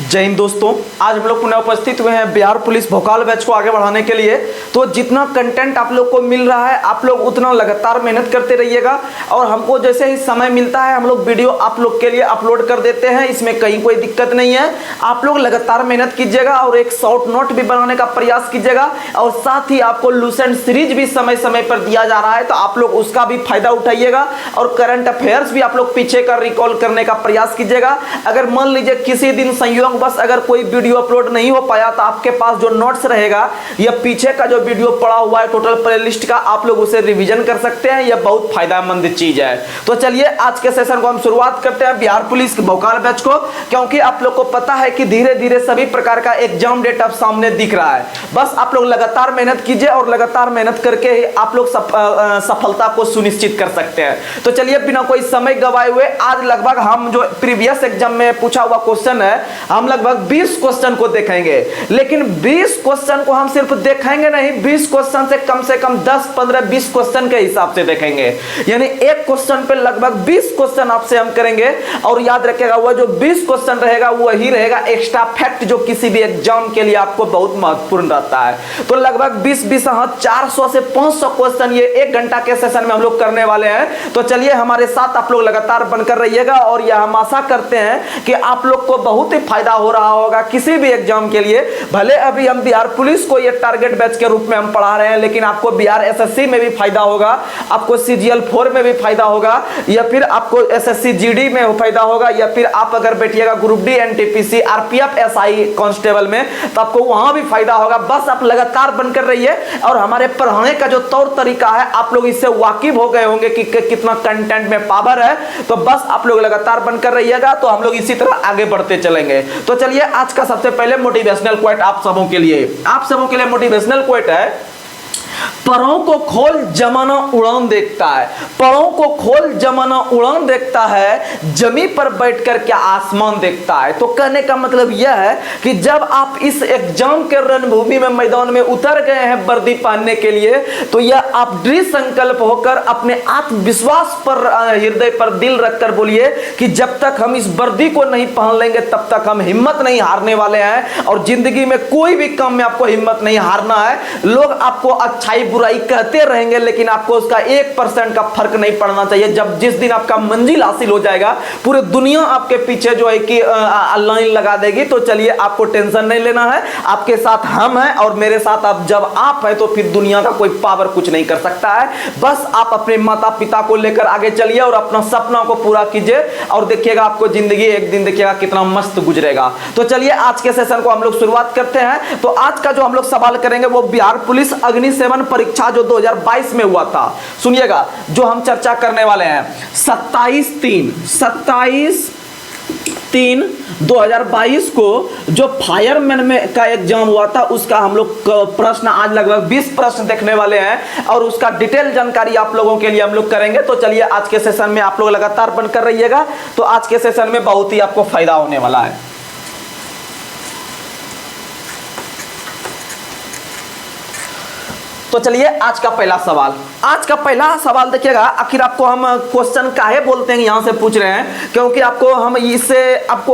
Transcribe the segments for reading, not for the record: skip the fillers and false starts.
जय हिंद दोस्तों, आज हम लोग पुनः उपस्थित हुए हैं बिहार पुलिस भोकाल बैच को आगे बढ़ाने के लिए। तो जितना कंटेंट आप लोग को मिल रहा है आप लोग उतना लगातार मेहनत करते रहिएगा और हमको जैसे ही समय मिलता है हम लोग वीडियो आप लोग के लिए अपलोड कर देते हैं। इसमें कहीं कोई दिक्कत नहीं है। आप लोग लगातार मेहनत कीजिएगा और एक शॉर्ट नोट भी बनाने का प्रयास कीजिएगा और साथ ही आपको लूसेंट सीरीज भी समय समय पर दिया जा रहा है, तो आप लोग उसका भी फायदा उठाइएगा और करंट अफेयर्स भी आप लोग पीछे का रिकॉल करने का प्रयास कीजिएगा। अगर मान लीजिए किसी दिन संयोग बस अगर कोई वीडियो अपलोड नहीं हो पाया तो आपके पास जो नोट्स रहेगा या पीछे का जो वीडियो पड़ा हुआ है टोटल प्लेलिस्ट का, आप लोग उसे रिवीजन कर सकते हैं। यह बहुत फायदेमंद चीज है। तो चलिए आज के सेशन को हम शुरुआत करते हैं बिहार पुलिस के भोकाल बैच को, क्योंकि आप लोग को पता है कि धीरे धीरे सभी प्रकार का एग्जाम डेट अब सामने दिख रहा है। बस आप लोग लगातार मेहनत कीजिए और लगातार मेहनत करके ही आप लोग सफलता को सुनिश्चित कर सकते हैं। तो चलिए बिना कोई समय गवाए हुए आज लगभग हम जो प्रीवियस एग्जाम में पूछा हुआ क्वेश्चन है हम लगभग 20 क्वेश्चन को देखेंगे। लेकिन 20 क्वेश्चन को हम सिर्फ देखेंगे नहीं, 20 क्वेश्चन से कम 10, 15, 20 क्वेश्चन के हिसाब से देखेंगे। यानी एक क्वेश्चन पे लगभग 20 क्वेश्चन आपसे हम करेंगे। और याद रखिएगा वह जो 20 क्वेश्चन रहेगा वही रहेगा एक्स्ट्रा फैक्ट, जो किसी भी एग्जाम के लिए आपको बहुत महत्वपूर्ण रहता है। तो लगभग 20 400 से 500 क्वेश्चन ये 1 घंटा के सेशन में हम लोग करने वाले हैं। तो चलिए हमारे साथ आप लोग लगातार बनकर रहिएगा और यह हम आशा करते हैं कि आप लोग को बहुत ही फायदा हो रहा होगा किसी भी एग्जाम के लिए। भले अभी हम बिहार पुलिस को ये टारगेट बैच के रूप में हम पढ़ा रहे हैं, लेकिन आपको बिहार एसएससी में भी फायदा होगा, आपको सीजीएल 4 में भी फायदा होगा, या फिर आपको एसएससी जीडी में फायदा होगा, या फिर आप अगर बैठिएगा group D NTPC RPF SI constable में तो आपको वहां भी फायदा होगा। बस आप लगातार बनकर रहिए और हमारे पढ़ाने का जो तौर तरीका है आप लोग इससे वाकिफ हो गए होंगे कि कितना कंटेंट में पावर है। तो बस आप लोग लगातार बनकर रहिएगा तो हम लोग इसी तरह आगे बढ़ते चलेंगे। तो चलिए आज का सबसे पहले मोटिवेशनल क्वोट आप सबों के लिए मोटिवेशनल क्वोट है, परों को खोल जमाना उड़ान देखता है। परों को खोल जमाना उड़ान देखता है, जमी पर बैठकर क्या आसमान देखता है। तो कहने का मतलब यह है कि जब आप इस एग्जाम के रणभूमि में मैदान में उतर गए हैं वर्दी पहनने के लिए, तो यह आप दृढ़ संकल्प होकर अपने आत्मविश्वास पर हृदय पर दिल रखकर बोलिए कि जब तक हम इस वर्दी को नहीं पहन लेंगे तब तक हम हिम्मत नहीं हारने वाले हैं। और जिंदगी में कोई भी काम में आपको हिम्मत नहीं हारना है। लोग आपको अच्छाई बुराई कहते रहेंगे लेकिन आपको उसका 1% का फर्क नहीं पड़ना चाहिए। जब जिस दिन आपका मंजिल हासिल हो जाएगा पूरी दुनिया आपके पीछे जो है कि लाइन लगा देगी। तो चलिए आपको टेंशन नहीं लेना है, आपके साथ हम हैं और मेरे साथ आप जब आप हैं तो फिर दुनिया का कोई पावर कुछ नहीं कर सकता है। बस आप अपने माता पिता को लेकर आगे चलिए और अपना सपना को पूरा कीजिए और देखिएगा आपको जिंदगी एक दिन देखिएगा कितना मस्त गुजरेगा। तो चलिए आज के सेशन को हम लोग शुरुआत करते हैं। तो आज का जो हम लोग सवाल करेंगे वो बिहार पुलिस अग्नि सेवन परीक्षा जो 2022 में हुआ था, सुनिएगा जो हम चर्चा करने वाले हैं 27/3/2022 को जो फायरमैन में का एग्जाम हुआ था उसका हम लोग प्रश्न आज लगभग 20 प्रश्न देखने वाले हैं और उसका डिटेल जानकारी आप लोगों के लिए हम लोग करेंगे। तो चलिए आज के सेशन में आप लोग लगातार बनकर रहिएगा। तो आज के सेशन में बहुत ही आपको फायदा होने वाला है। तो चलिए आज का पहला सवाल देखिएगा। आखिर आपको हम क्वेश्चन काहे बोलते हैं यहां से पूछ रहे हैं, क्योंकि आपको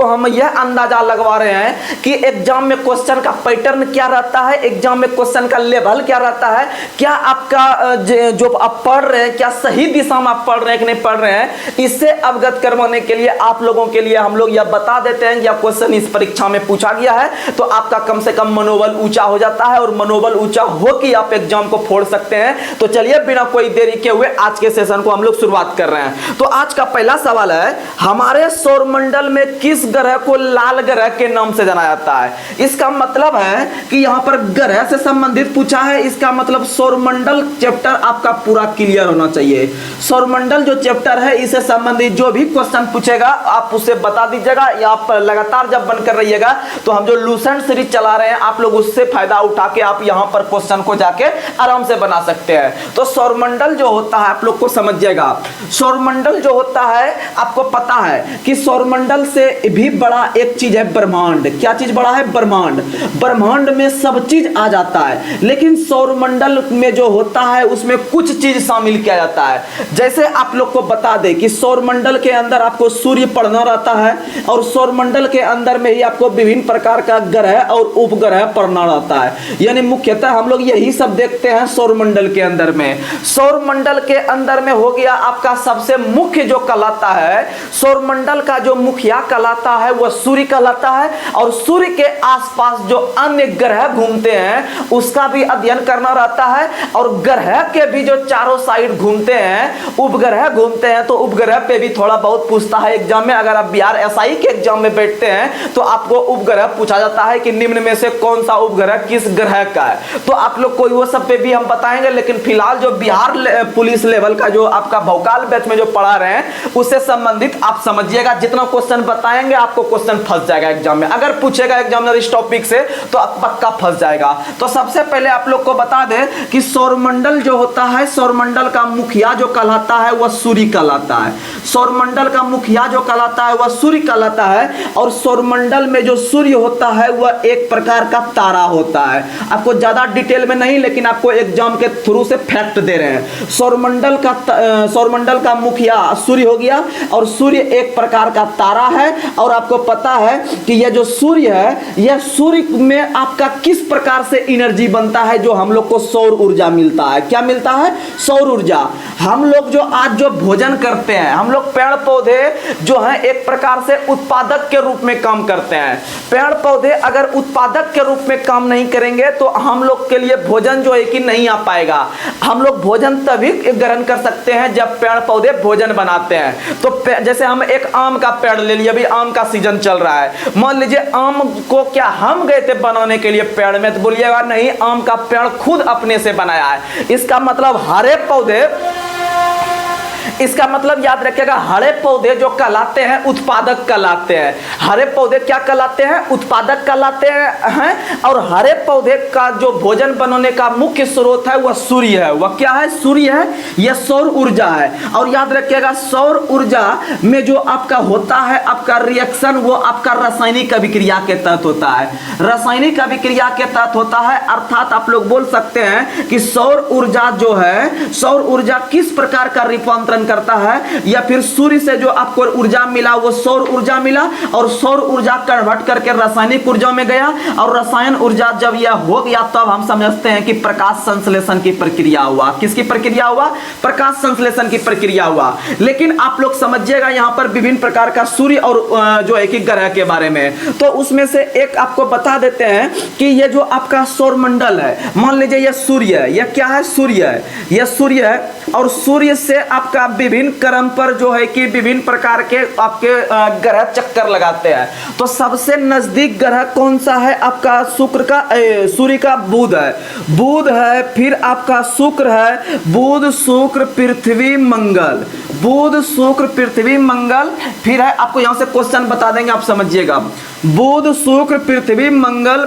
हम यह अंदाजा लगवा रहे हैं कि एग्जाम में क्वेश्चन का पैटर्न क्या रहता है, एग्जाम में क्वेश्चन का लेवल क्या रहता है, क्या आपका जो आप पढ़ रहे हैं क्या सही दिशा में आप पढ़ रहे हैं कि नहीं पढ़ रहे हैं। इससे अवगत करवाने के लिए आप लोगों के लिए हम लोग यह बता देते हैं कि क्वेश्चन इस परीक्षा में पूछा गया है तो आपका कम से कम मनोबल ऊंचा हो जाता है और मनोबल ऊंचा हो कि आप एग्जाम को फोड़ सकते हैं। तो चलिए बिना कोई देरी के हुए आज के सेशन को हम लोग शुरुआत कर रहे हैं। तो आज का पहला सवाल है, हमारे सौरमंडल में किस ग्रह को लाल ग्रह के नाम से जाना जाता है। इसका मतलब है कि यहां पर ग्रह से संबंधित पूछा है, इसका मतलब सौरमंडल चैप्टर आपका पूरा क्लियर होना चाहिए। सौरमंडल जो चैप्टर है इससे संबंधित जो भी क्वेश्चन पूछेगा आप उसे बता दीजिएगा या आप लगातार जब बनकर रहिएगा तो हम जो लूसेंट सीरीज चला रहे हैं आप लोग उससे फायदा उठा के आप यहां पर क्वेश्चन को जाके आराम से बना सकते हैं। तो सौरमंडल जो होता है आप लोग को समझिएगा, सौरमंडल जो होता है आपको पता है कि सौरमंडल से भी बड़ा एक चीज है ब्रह्मांड। क्या चीज बड़ा है? ब्रह्मांड। ब्रह्मांड में सब चीज आ जाता है, लेकिन सौरमंडल में जो होता है उसमें कुछ चीज शामिल किया जाता है। जैसे आप लोग को बता दें कि सौरमंडल के अंदर आपको सूर्य पड़ना रहता है, और सौरमंडल के अंदर में ही आपको विभिन्न प्रकार का ग्रह और उपग्रह पड़ना रहता है। यानी मुख्यतः हम लोग यही सब देखते हैं सौरमंडल के अंदर में। सौरमंडल के अंदर में हो गया आपका सबसे मुख्य जो कहलाता है, सौरमंडल का जो मुखिया कहलाता है वह सूर्य कहलाता है, और सूर्य के आसपास जो अन्य ग्रह घूमते हैं उसका भी अध्ययन करना रहता है, और ग्रह के भी जो चारों साइड घूमते हैं, उपग्रह घूमते हैं, तो उपग्रह पे भी थोड़ा बहुत पूछता है एग्जाम में। अगर आप बिहार एसआई के एग्जाम में बैठते हैं तो आपको उपग्रह पूछा जाता है कि निम्न में से कौन सा उपग्रह किस ग्रह का है, तो आप लोग को वो सब पे भी हम बताएंगे। लेकिन फिलहाल जो बिहार पुलिस लेवल का जो आपका भौकाल बैच में जो पढ़ा रहे हैं उससे संबंधित आप समझिएगा, जितना क्वेश्चन बताएंगे आपको क्वेश्चन फंस जाएगा एग्जाम में। अगर पूछेगा एग्जामिनर इस टॉपिक से तो आप पक्का फंस जाएगा। तो सबसे पहले आप लोग को बता दें कि सौरमंडल जो होता है, सौरमंडल का मुखिया जो कहलाता है वह सूर्य कहलाता है। सौरमंडल का मुखिया जो कहलाता है वह सूर्य कहलाता है, और सौरमंडल में जो सूर्य होता है वह एक प्रकार का तारा होता है। आपको ज्यादा डिटेल में नहीं, लेकिन आपको एग्जाम के थ्रू से फैक्ट दे रहे हैं। सौरमंडल का मुखिया सूर्य हो गया, और सूर्य एक प्रकार का तारा है। और आपको पता है कि यह जो सूर्य है, यह सूर्य में आपका किस प्रकार से एनर्जी बनता है, जो हम लोग को सौर ऊर्जा मिलता है। क्या मिलता है? सौर ऊर्जा। हम लोग जो आज जो भोजन करते हैं, हम लोग पेड़ पौधे जो हैं एक प्रकार से उत्पादक के रूप में काम करते हैं। पेड़ पौधे अगर उत्पादक के रूप में काम नहीं करेंगे तो हम लोग के लिए भोजन जो है कि नहीं आ पाएगा। हम लोग भोजन तभी ग्रहण कर सकते हैं जब पेड़ पौधे भोजन बनाते हैं। तो जैसे हम एक आम का पेड़ ले लिए, अभी आम का सीजन चल रहा है, मान लीजिए आम को क्या हम गए थे बनाने के लिए पेड़ में, तो बोलिएगा नहीं, आम का पेड़ खुद अपने से बनाया है। इसका मतलब हरे पौधे, इसका मतलब याद रखिएगा, हरे पौधे जो कहलाते हैं उत्पादक कहलाते हैं। हरे पौधे क्या कहलाते हैं? उत्पादक कहलाते हैं। और हरे पौधे का जो भोजन बनाने का मुख्य स्रोत है वह सूर्य है। वह क्या है? सूर्य है। यह सौर ऊर्जा है। और याद रखिएगा, सौर ऊर्जा में जो आपका होता है आपका रिएक्शन, वो आपका रासायनिक अभिक्रिया के तहत होता है। रासायनिक अभिक्रिया के तहत होता है, अर्थात आप लोग बोल सकते हैं कि सौर ऊर्जा जो है, सौर ऊर्जा किस प्रकार का रूपांतरण करता है, या फिर सूर्य से जो आपको ऊर्जा मिला वो सौर ऊर्जा मिला, और सौर ऊर्जा कन्वर्ट करके रासायनिक ऊर्जा में गया, और रसायन ऊर्जा जब यह हो गया तब हम समझते हैं कि प्रकाश संश्लेषण की प्रक्रिया हुआ। किसकी प्रक्रिया हुआ? प्रकाश संश्लेषण की प्रक्रिया हुआ। लेकिन आप लोग समझिएगा यहाँ पर विभिन्न प्रकार का सूर्य और जो है कि ग्रह के बारे में, तो उसमें से एक आपको बता देते हैं कि यह जो आपका सौरमंडल है, मान लीजिए यह सूर्य है। यह क्या है? सूर्य है। यह सूर्य है, और सूर्य से आपका विभिन्न क्रम पर जो है कि विभिन्न प्रकार के आपके ग्रह चक्कर लगाते हैं। तो सबसे नजदीक ग्रह कौन सा है? आपका शुक्र का, सूर्य का बुध है। बुध है, फिर आपका शुक्र है, बुध शुक्र पृथ्वी मंगल, बुध शुक्र पृथ्वी मंगल। फिर है आपको यहां से क्वेश्चन बता देंगे, आप समझिएगा, बुध शुक्र पृथ्वी मंगल,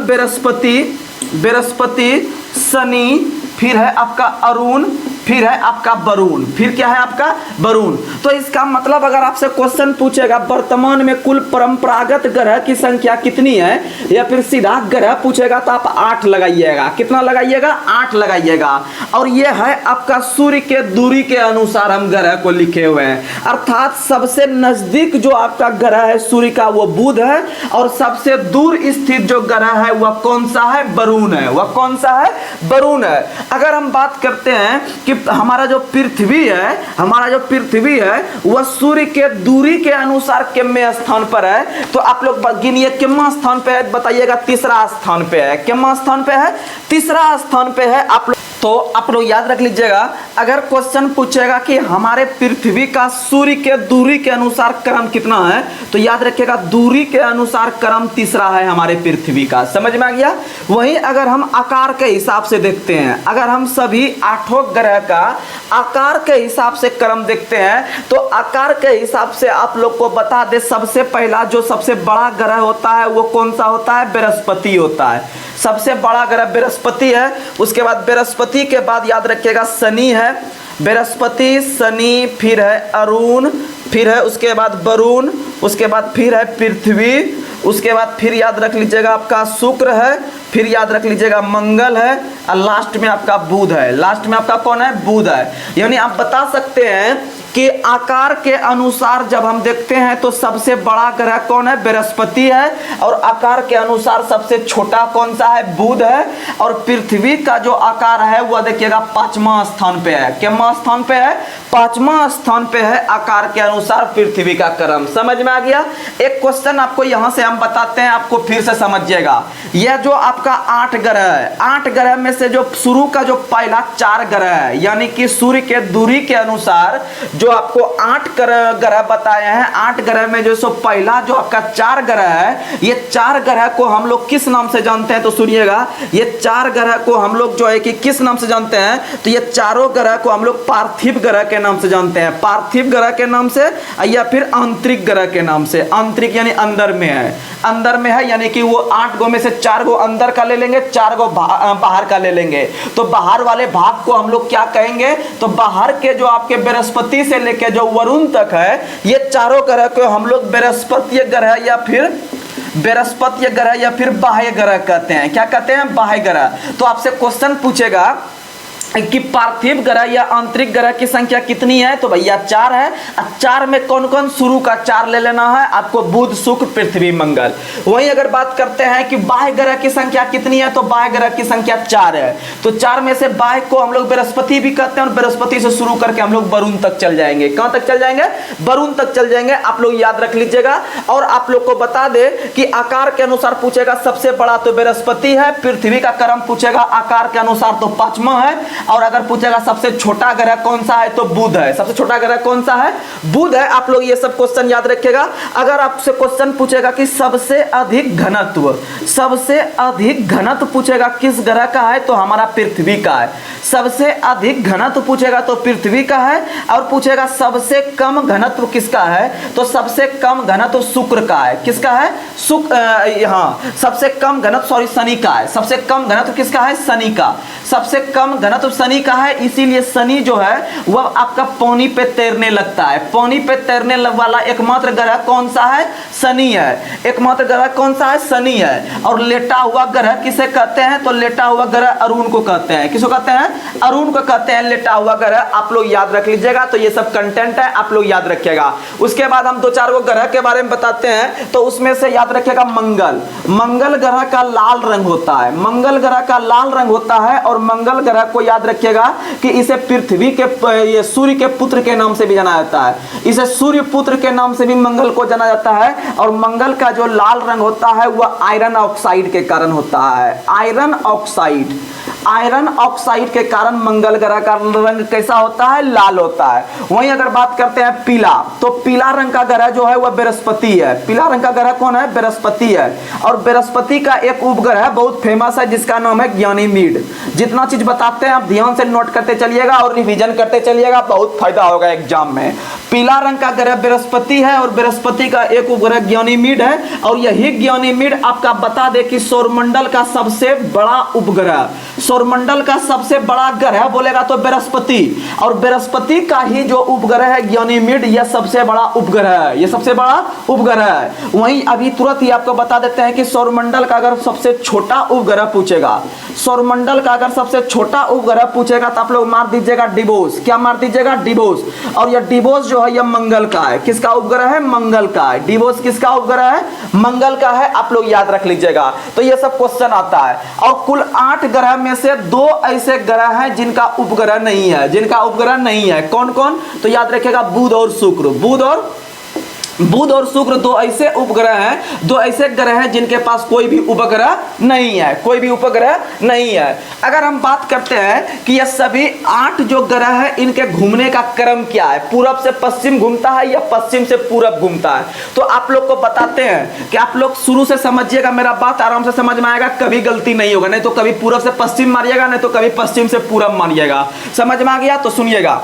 बृहस्पति शनि, फिर है आपका अरुण, फिर है आपका वरुण। फिर क्या है आपका? वरुण। तो इसका मतलब अगर आपसे क्वेश्चन पूछेगा वर्तमान में कुल परंपरागत ग्रह की संख्या कितनी है, या फिर सीधा ग्रह पूछेगा तो आप 8 लगाइएगा। कितना लगाइएगा? 8 लगाइएगा। और यह है आपका सूर्य के दूरी के अनुसार हम ग्रह को लिखे हुए हैं, अर्थात सबसे नजदीक जो आपका ग्रह है सूर्य का वो बुध है, और सबसे दूर स्थित जो ग्रह है वह कौन सा है? वरुण है। वह कौन सा है? वरुण है। अगर हम बात करते हैं कि हमारा जो पृथ्वी है वह सूर्य के दूरी के अनुसार कितने स्थान पर है, तो आप लोग गिनिए कितना स्थान पे है, बताइएगा। तीसरा स्थान पे है। कितना स्थान पे है? तीसरा स्थान पे है। आप लोग याद रख लीजिएगा, अगर क्वेश्चन पूछेगा कि हमारे पृथ्वी का सूर्य के दूरी के अनुसार क्रम कितना है, तो याद रखिएगा दूरी के अनुसार क्रम तीसरा है हमारे पृथ्वी का। समझ में आ गया? वहीं अगर हम आकार के हिसाब से देखते हैं, अगर हम सभी 8 ग्रह का आकार के हिसाब से क्रम देखते हैं, तो आकार के हिसाब से आप लोग को बता दे, सबसे पहला जो सबसे बड़ा ग्रह होता है वो कौन सा होता है? बृहस्पति होता है। सबसे बड़ा ग्रह बृहस्पति है। उसके बाद बृहस्पति के बाद याद रखिएगा शनि है, बृहस्पति, शनि, फिर है अरुण, फिर है उसके बाद वरुण, उसके बाद फिर है पृथ्वी, उसके बाद फिर याद रख लीजिएगा आपका शुक्र है, फिर याद रख लीजिएगा मंगल है, और लास्ट में आपका बुध है। लास्ट में आपका कौन है? बुध है। यानी आप बता सकते हैं कि आकार के अनुसार जब हम देखते हैं तो सबसे बड़ा ग्रह कौन है? बृहस्पति है। और आकार के अनुसार सबसे छोटा कौन सा है? बुध है। और पृथ्वी का जो आकार है वह देखिएगा 5वां स्थान पे है। कितना स्थान पे है? 5वां स्थान पे है आकार के अनुसार पृथ्वी का क्रम। समझ में आ गया? एक क्वेश्चन आपको यहां से हम बताते हैं, आपको फिर से समझिएगा। यह जो आपका 8 ग्रह है, 8 ग्रह में से जो शुरू का जो पहला 4 ग्रह है, यानी कि सूर्य के दूरी के अनुसार जो आपको 8 ग्रह बताए हैं, 8 ग्रह में जो सो पहला जो आपका 4 ग्रह है, ये 4 ग्रह को हम लोग किस नाम से जानते हैं? तो सुनिएगा, ये 4 ग्रह को हम लोग जो है कि किस नाम से जानते हैं? तो ये चारों ग्रह को हम लोग पार्थिव ग्रह के नाम से जानते हैं। पार्थिव ग्रह के नाम से या फिर आंतरिक ग्रह के नाम से। आंतरिक यानी अंदर में है, अंदर में है, यानी कि वो 8 गो में से 4 गो अंदर का ले लेंगे, 4 गो बाहर का ले लेंगे। तो बाहर वाले भाग को हम लोग क्या कहेंगे? तो बाहर के जो आपके बृहस्पति से लेके जो वरुण तक है, ये चारों ग्रह को हम लोग बृहस्पति ग्रह या फिर बृहस्पति ग्रह या फिर बाह्य ग्रह कहते हैं। क्या कहते हैं? बाह्य ग्रह। तो आपसे क्वेश्चन पूछेगा कि पार्थिव ग्रह या आंतरिक ग्रह की संख्या कितनी है? तो भैया 4 है। 4 में कौन कौन? शुरू का 4 ले लेना है आपको, बुध, शुक्र, पृथ्वी, मंगल। वहीं अगर बात करते हैं कि बाह्य ग्रह की संख्या कितनी है, तो बाह्य ग्रह की संख्या 4 है। तो 4 में से बाह्य को हम लोग बृहस्पति भी कहते हैं, और बृहस्पति से शुरू करके हम लोग वरुण तक चल जाएंगे। कहां तक चल जाएंगे? वरुण तक चल जाएंगे। आप लोग याद रख लीजिएगा। और आप लोग को बता दे कि आकार के अनुसार पूछेगा, सबसे बड़ा तो बृहस्पति है। पृथ्वी का क्रम पूछेगा आकार के अनुसार तो 5वां है। और अगर पूछेगा सबसे छोटा ग्रह कौन सा है, तो बुध है। सबसे छोटा ग्रह कौन सा है? बुध है। आप लोग ये सब क्वेश्चन याद रखिएगा। अगर आपसे क्वेश्चन पूछेगा कि सबसे अधिक घनत्व, सबसे अधिक घनत्व पूछेगा किस ग्रह का है, तो हमारा पृथ्वी का है। सबसे अधिक घनत्व पूछेगा तो पृथ्वी का है। और पूछेगा सबसे कम घनत्व किसका है, तो सबसे कम घनत्व शुक्र का है। किसका है? हाँ, सबसे कम घनत्व शनि का है। सबसे कम घनत्व किसका है? शनि का। सबसे कम घनत्व शनि का है। इसीलिए शनि जो है वह आपका पानी पे तैरने लगता है। पानी पे तैरने वाला एकमात्र ग्रह कौन सा है? शनि है। एकमात्र ग्रह कौन सा है? शनि है। और लेटा हुआ ग्रह किसे कहते हैं? तो लेटा हुआ ग्रह अरुण को कहते हैं। किसको कहते हैं? अरुण को कहते हैं लेटा हुआ ग्रह। आप लोग याद रख लीजिएगा। तो ये सब कंटेंट है, आप लोग याद रखिएगा। उसके बाद हम 2-4 गो ग्रह के बारे में बताते हैं। तो उसमें से याद रखिएगा मंगल। मंगल ग्रह का लाल रंग होता है। मंगल ग्रह का लाल रंग होता है। और मंगल ग्रह को याद रखिएगा कि इसे पृथ्वी के ये सूर्य के पुत्र के नाम से भी जाना जाता है। इसे सूर्य पुत्र के नाम से भी मंगल को जाना जाता है। और मंगल का जो लाल रंग होता है वह आयरन ऑक्साइड के कारण होता है। आयरन ऑक्साइड, आयरन ऑक्साइड के कारण मंगल ग्रह का रंग कैसा होता है? लाल होता है। वहीं अगर बात करते हैं पीला, तो पीला रंग का ग्रह जो है वह बृहस्पति है। पीला रंग का ग्रह कौन है? बृहस्पति है। और बृहस्पति का एक उपग्रह बहुत फेमस है जिसका नाम है ज्ञानीमीड। जितना चीज बताते हैं आप ध्यान से नोट करते चलिएगा और रिवीजन करते चलिएगा, बहुत फायदा होगा एग्जाम में। पीला रंग का ग्रह बृहस्पति है और बृहस्पति का एक उपग्रह ज्ञानीमीड है। और यही ज्ञानीमीड आपका बता दे कि सौरमंडल का सबसे बड़ा उपग्रह, सौरमंडल का सबसे बड़ा ग्रह बोलेगा तो बृहस्पति। और बृहस्पति का ही जो उपग्रह है ज्ञानीमीड, यह सबसे बड़ा उपग्रह है। यह सबसे बड़ा उपग्रह है। वहीं अभी तुरंत ही आपको बता देते हैं कि सौरमंडल का अगर सबसे छोटा उपग्रह पूछेगा, सौरमंडल का अगर सबसे छोटा उपग्रह पूछेगा तो आप लोग मार दीजिएगा डिबोस। क्या मार दीजिएगा? डिबोस। और यह डिबोस जो है यह मंगल का है। किसका उपग्रह है? मंगल का है। डिबोस किसका उपग्रह है? मंगल का है। आप लोग याद रख लीजिएगा। तो यह सब क्वेश्चन आता है। और कुल 8 ग्रह में से 2 ऐसे ग्रह हैं जिनका उपग्रह नहीं है। जिनका उपग्रह नहीं है कौन कौन? तो याद रखिएगा बुध और शुक्र। बुध और शुक्र 2 ऐसे उपग्रह हैं, 2 ऐसे ग्रह हैं जिनके पास कोई भी उपग्रह नहीं है। कोई भी उपग्रह नहीं है। अगर हम बात करते हैं कि ये सभी 8 जो ग्रह है इनके घूमने का क्रम क्या है, पूरब से पश्चिम घूमता है या पश्चिम से पूरब घूमता है, तो आप लोग को बताते हैं कि आप लोग शुरू से समझिएगा, मेरा बात आराम से समझ में आएगा, कभी गलती नहीं होगा। नहीं तो कभी पूरब से पश्चिम मारिएगा, नहीं तो कभी पश्चिम से पूरब मारिएगा। समझ में आ गया? तो सुनिएगा।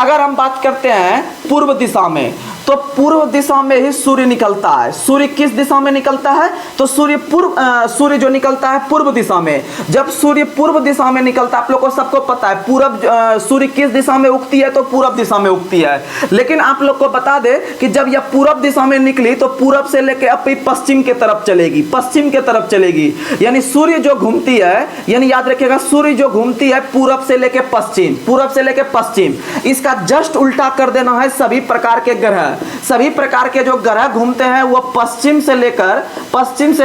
अगर हम बात करते हैं पूर्व दिशा में, तो पूर्व दिशा में ही सूर्य निकलता है। सूर्य किस दिशा में निकलता है? तो सूर्य जो निकलता है पूर्व दिशा में। जब सूर्य पूर्व दिशा में निकलता है, आप लोग को सबको पता है पूरब सूर्य किस दिशा में उगती है? तो पूरब दिशा में उगती है। लेकिन आप लोग को बता दे कि जब यह पूरब दिशा में निकली तो पूरब से लेकर अपनी पश्चिम के तरफ चलेगी, पश्चिम के तरफ चलेगी। यानी सूर्य जो घूमती है, यानी याद रखिएगा सूर्य जो घूमती है पूरब से लेकर पश्चिम, पूरब से लेकर पश्चिम। इसका जस्ट उल्टा कर देना है सभी प्रकार के ग्रह। सभी प्रकार के जो ग्रह घूमते हैं वो पश्चिम से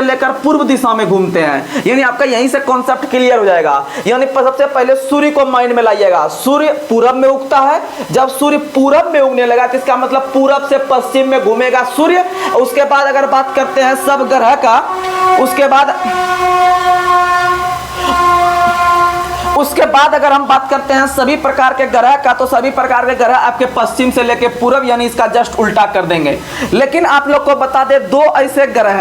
लेकर पूर्व दिशा में घूमते हैं। यानी आपका यहीं से कॉन्सेप्ट क्लियर हो जाएगा। यानी सबसे पहले सूर्य को माइंड में लाइएगा। सूर्य पूरब में उगता है। जब सूर्य पूरब में उगने लगा तो इसका मतलब पूरब से पश्चिम में घूमेगा सूर्य। उसके बाद अगर बात करते हैं सब ग्रह का, उसके बाद अगर हम बात करते हैं सभी प्रकार के ग्रह का, तो सभी प्रकार के ग्रह आपके पश्चिम से लेके पूरब, यानी इसका जस्ट उल्टा कर देंगे। लेकिन आप लोग को बता दें दो ऐसे ग्रह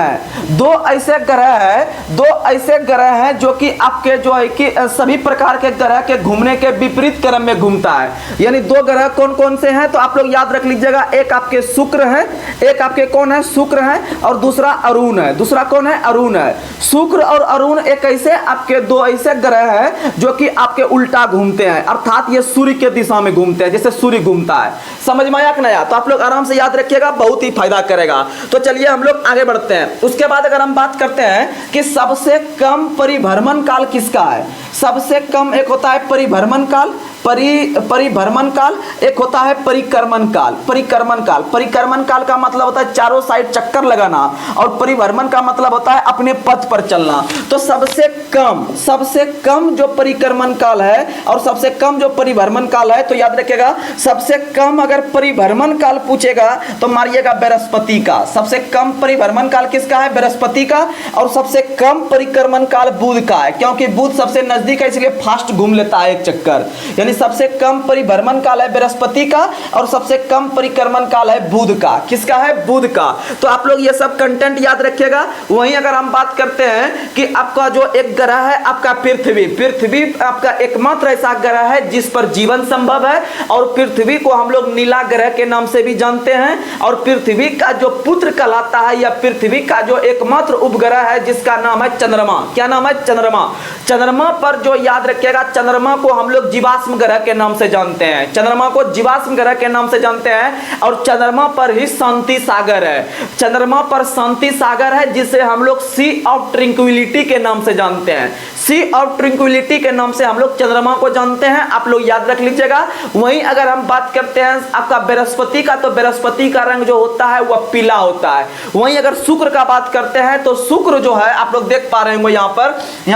हैं जो कि आपके जो है कि सभी प्रकार के ग्रह के घूमने के विपरीत क्रम में घूमता है। यानी दो ग्रह कौन कौन से हैं? तो आप लोग याद रख लीजिएगा, एक आपके शुक्र है, एक आपके कौन है? शुक्र है, और दूसरा अरुण है। दूसरा कौन है? अरुण है। शुक्र और अरुण एक ऐसे आपके दो ऐसे ग्रह है जो कि आपके उल्टा घूमते हैं, अर्थात ये सूर्य के दिशा में घूमते हैं, जैसे सूर्य घूमता है। समझ में आया कि नहीं? तो आप लोग आराम से याद रखिएगा, बहुत ही फायदा करेगा। तो चलिए हम लोग आगे बढ़ते हैं। उसके बाद अगर हम बात करते हैं कि सबसे कम परिभ्रमण काल किसका है? सबसे कम एक होता है परिभ्रमण काल, परिभ्रमण काल, एक होता है परिक्रमण काल। परिक्रमण काल का मतलब होता है चारों साइड चक्कर लगाना, और परिभ्रमण का मतलब होता है अपने पथ पर चलना। तो सबसे कम जो परिक्रमण काल है और सबसे कम जो परिभ्रमण काल है, तो याद रखिएगा सबसे कम अगर परिभ्रमण काल पूछेगा तो मारिएगा बृहस्पति का। सबसे कम परिभ्रमण काल किसका है? बृहस्पति का। और सबसे कम परिक्रमण काल बुध का है, क्योंकि बुध सबसे नजदीक है इसलिए फास्ट घूम लेता है एक चक्कर। यानी सबसे कम परिभ्रमण काल है बृहस्पति का और सबसे कम परिक्रमण काल है बुध का। किसका है? बुध का। तो आप लोग ये सब कंटेंट याद रखिएगा। वहीं अगर हम बात करते हैं कि आपका जो एक ग्रह है आपका पृथ्वी आपका एकमात्र ऐसा ग्रह है जिस पर जीवन संभव है, और पृथ्वी को हम लोग नीला ग्रह के नाम से भी जानते हैं। और पृथ्वी का जो पुत्र कहलाता है या पृथ्वी का जो एकमात्र उपग्रह है जिसका नाम है चंद्रमा। क्या नाम है? चंद्रमा। चंद्रमा पर जो याद रखिएगा, चंद्रमा को हम लोग जीवाश्म ग्रह के नाम से जानते हैं। चंद्रमा को जीवाश्म ग्रह के नाम से जानते हैं, और चंद्रमा पर ही शांति सागर है। चंद्रमा पर शांति सागर है जिसे हम लोग सी ऑफ ट्रैंक्विलिटी के नाम से जानते हैं। सी ऑफ ट्रैंक्विलिटी के नाम से हम लोग चंद्रमा को जानते हैं। आप लोग याद रख लीजिएगा। वहीं अगर हम बात करते हैं आपका बृहस्पति का, तो बृहस्पति का रंग जो होता है वह पीला होता है। वहीं अगर शुक्र का बात करते हैं तो शुक्र जो है आप लोग देख पा रहे होंगे यहाँ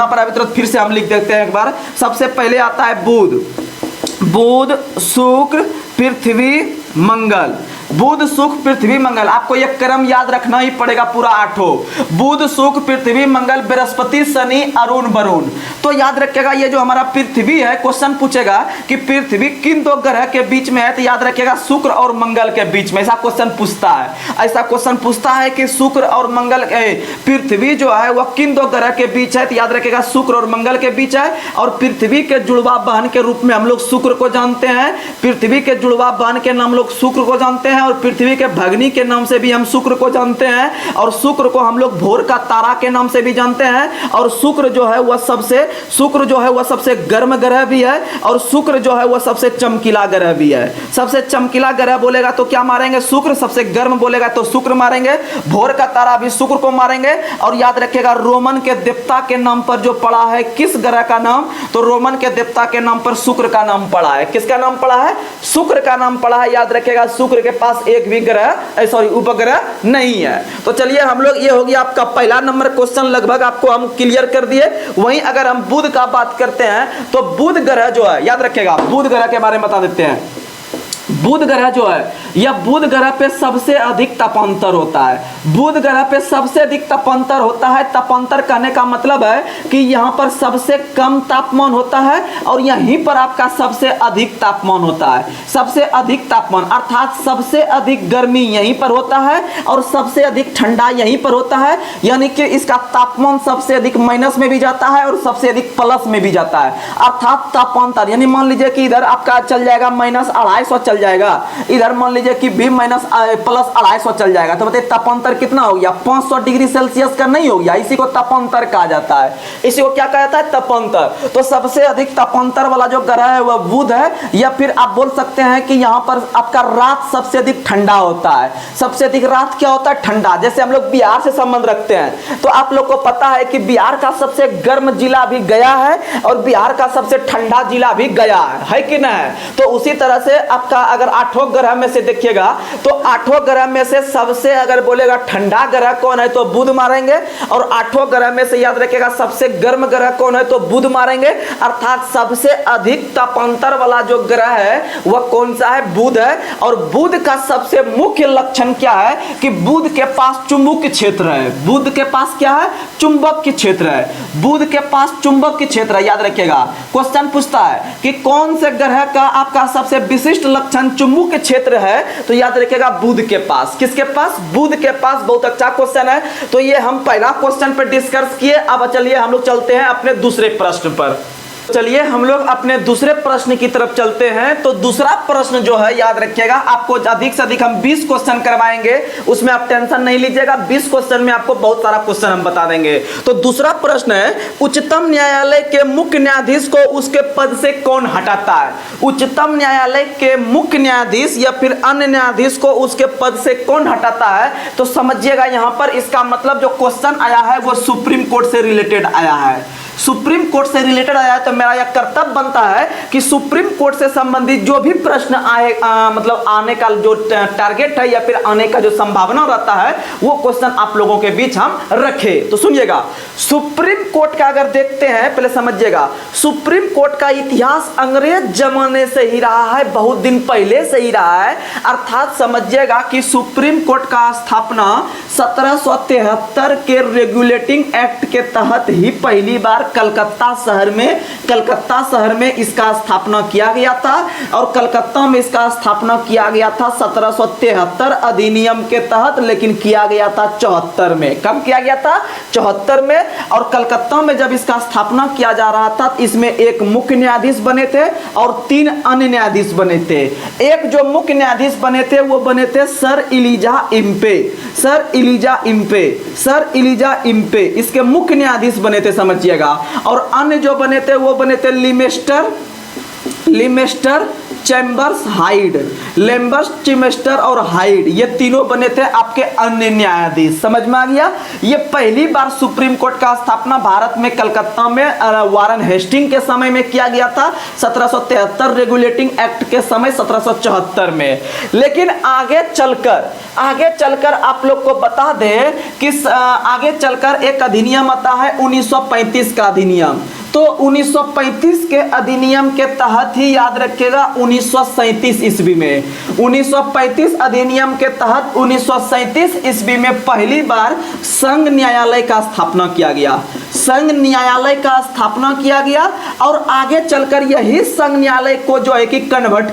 पर अभी तुरंत फिर से हम लिख देते हैं एक बार। सबसे पहले आता है बुध, शुक्र, पृथ्वी, मंगल। बुध, शुक्र, पृथ्वी, मंगल। आपको यह क्रम याद रखना ही पड़ेगा पूरा 8। बुध, शुक्र, पृथ्वी, मंगल, बृहस्पति, शनि, अरुण, वरुण। तो याद रखिएगा ये जो हमारा पृथ्वी है, क्वेश्चन पूछेगा कि पृथ्वी किन दो ग्रह के बीच में है, तो याद रखिएगा शुक्र और मंगल के बीच में। ऐसा क्वेश्चन पूछता है कि शुक्र और मंगल, पृथ्वी जो है वह किन दो ग्रह के बीच है, तो याद रखिएगा शुक्र और मंगल के बीच है। और पृथ्वी के जुड़वा बहन के रूप में हम लोग शुक्र को जानते हैं। पृथ्वी के जुड़वा बहन के नाम लोग शुक्र को जानते हैं, और पृथ्वी के भगनी के नाम से भी हम शुक्र को जानते हैं। और शुक्र को हम लोग भोर का तारा के नाम से भी जानते हैं। और शुक्र जो है वह सबसे गर्म ग्रह भी है, और शुक्र जो है वह सबसे चमकीला ग्रह भी है। सबसे चमकीला ग्रह बोलेगा तो क्या मारेंगे? शुक्र। सबसे गर्म बोलेगा तो शुक्र मारेंगे। भोर का तारा भी शुक्र को मारेंगे। और याद रखिएगा रोमन के देवता के नाम पर जो पड़ा है किस ग्रह का नाम, तो रोमन के देवता के नाम पर शुक्र का नाम पड़ा है। किसका नाम पड़ा है? शुक्र का नाम पड़ा है। याद रखिएगा शुक्र के पास एक भी उपग्रह नहीं है। तो चलिए हम लोग, ये हो गया आपका पहला नंबर क्वेश्चन, लगभग आपको हम क्लियर कर दिए। वहीं अगर हम बुध का बात करते हैं तो बुध ग्रह जो है, याद रखिएगा बुध ग्रह के बारे में बता देते हैं। बुध ग्रह जो है यह बुध ग्रह पे सबसे अधिक तापांतर होता है। बुध ग्रह पे सबसे अधिक तापांतर होता है। तापांतर कहने का मतलब है कि यहाँ पर सबसे कम तापमान होता है और यहीं पर आपका सबसे अधिक तापमान होता है। सबसे अधिक तापमान अर्थात सबसे अधिक गर्मी यहीं पर होता है और सबसे अधिक ठंडा यहीं पर होता है। यानी कि इसका तापमान सबसे अधिक माइनस में भी जाता है और सबसे अधिक प्लस में भी जाता है। अर्थात तापांतर यानी मान लीजिए कि इधर आपका चल जाएगा -250 चल चल जाएगा, इधर मान लीजिए कि v माइनस प्लस 250 चल जाएगा, तो बताइए तापांतर कितना हो गया, 500 डिग्री सेल्सियस का नहीं हो गया। इसी को तापांतर कहा जाता है, इसी को क्या कहा जाता है, तापांतर। तो सबसे अधिक तापांतर वाला जो ग्रह है वह बुध है, या फिर आप बोल सकते हैं कि यहाँ पर आपका रात सबसे अधिक ठंडा होता है। सबसे अधिक रात क्या होता है, ठंडा। जैसे हम लोग बिहार से संबंध रखते हैं तो आप लोग को पता है कि बिहार का सबसे गर्म जिला भी गया है और बिहार का सबसे ठंडा जिला भी गया है कि नहीं। तो उसी तरह से आपका अगर 8 ग्रह में से देखिएगा तो 8 ग्रह में से सबसे अगर बोलेगा ठंडा ग्रह कौन है तो बुध मारेंगे, और 8 ग्रह में से याद रखिएगा सबसे गर्म ग्रह कौन है तो बुध मारेंगे। अर्थात सबसे अधिक तापांतर वाला जो ग्रह है वह कौन सा है, बुध है। और बुध का सबसे मुख्य लक्षण क्या है कि बुध के पास चुंबकीय क्षेत्र है। बुध के पास क्या है, चुंबकीय क्षेत्र है। बुध के पास चुंबकीय क्षेत्र है, याद रखिएगा। क्वेश्चन पूछता है कि कौन से ग्रह का आपका सबसे विशिष्ट लक्षण चुंबकीय क्षेत्र है, तो याद रखिएगा बुध के पास। किसके पास, बुध के पास। बहुत अच्छा क्वेश्चन है। तो ये हम पहला क्वेश्चन पर डिस्कस किए। अब चलिए हम लोग चलते हैं अपने दूसरे प्रश्न पर। चलिए हम लोग अपने दूसरे प्रश्न की तरफ चलते हैं। तो दूसरा प्रश्न जो है याद रखिएगा, आपको अधिक से अधिक हम 20 क्वेश्चन करवाएंगे, उसमें आप टेंशन नहीं लीजिएगा। 20 क्वेश्चन में आपको बहुत सारा क्वेश्चन हम बता देंगे। तो दूसरा प्रश्न है, उच्चतम न्यायालय के मुख्य न्यायाधीश को उसके पद से कौन हटाता है। उच्चतम न्यायालय के मुख्य न्यायाधीश या फिर अन्य न्यायाधीश को उसके पद से कौन हटाता है, तो समझिएगा यहाँ पर इसका मतलब जो क्वेश्चन आया है वो सुप्रीम कोर्ट से रिलेटेड आया है। सुप्रीम कोर्ट से रिलेटेड आया है तो मेरा यह कर्तव्य बनता है कि सुप्रीम कोर्ट से संबंधित जो भी प्रश्न आए मतलब आने का जो टारगेट है या फिर आने का जो संभावना रहता है वो क्वेश्चन आप लोगों के बीच हम रखें। तो सुनिएगा, सुप्रीम कोर्ट का अगर देखते हैं, पहले समझिएगा, सुप्रीम कोर्ट का इतिहास अंग्रेज जमाने से ही रहा है, बहुत दिन पहले से ही रहा है। अर्थात समझिएगा कि सुप्रीम कोर्ट का स्थापना 1773 के रेगुलेटिंग एक्ट के तहत ही पहली बार कलकत्ता शहर में इसका स्थापना किया गया था। और कलकत्ता में इसका स्थापना किया गया था 1773 अधिनियम के तहत, लेकिन किया गया था 74 में। कब किया गया था, 74 में। और कलकत्ता में जब इसका स्थापना किया जा रहा था, इसमें एक मुख्य न्यायाधीश बने थे और 3 अन्य न्यायाधीश बने थे। एक जो मुख्य न्यायाधीश बने थे वो बने थे सर इलीजा इम्पे। सर इलीजा इम्पे इसके मुख्य न्यायाधीश बने थे, समझिएगा। और अन्य जो बने थे वो बने थे लिमेस्टर, चैम्बर्स, हाइड। लेम्बर्स, चिमेस्टर और हाइड, ये तीनों बने थे आपके अन्य न्यायाधीश। समझ में आ गया। ये पहली बार सुप्रीम कोर्ट का स्थापना भारत में कलकत्ता में वारन हेस्टिंग के समय में किया गया था, 1773 रेगुलेटिंग एक्ट के समय 1774 में। लेकिन आगे चलकर आप लोग को बता दें कि आगे चलकर एक अधिनियम आता है 1935 का अधिनियम। तो 1935 के अधिनियम के तहत ही याद रखिएगा 1937 ईस्वी में 1935 अधिनियम के तहत 1937 ईस्वी में पहली बार संघ न्यायालय का स्थापना किया गया। संघ न्यायालय का स्थापना किया गया और आगे चलकर यही संघ न्यायालय को जो है कि कन्वर्ट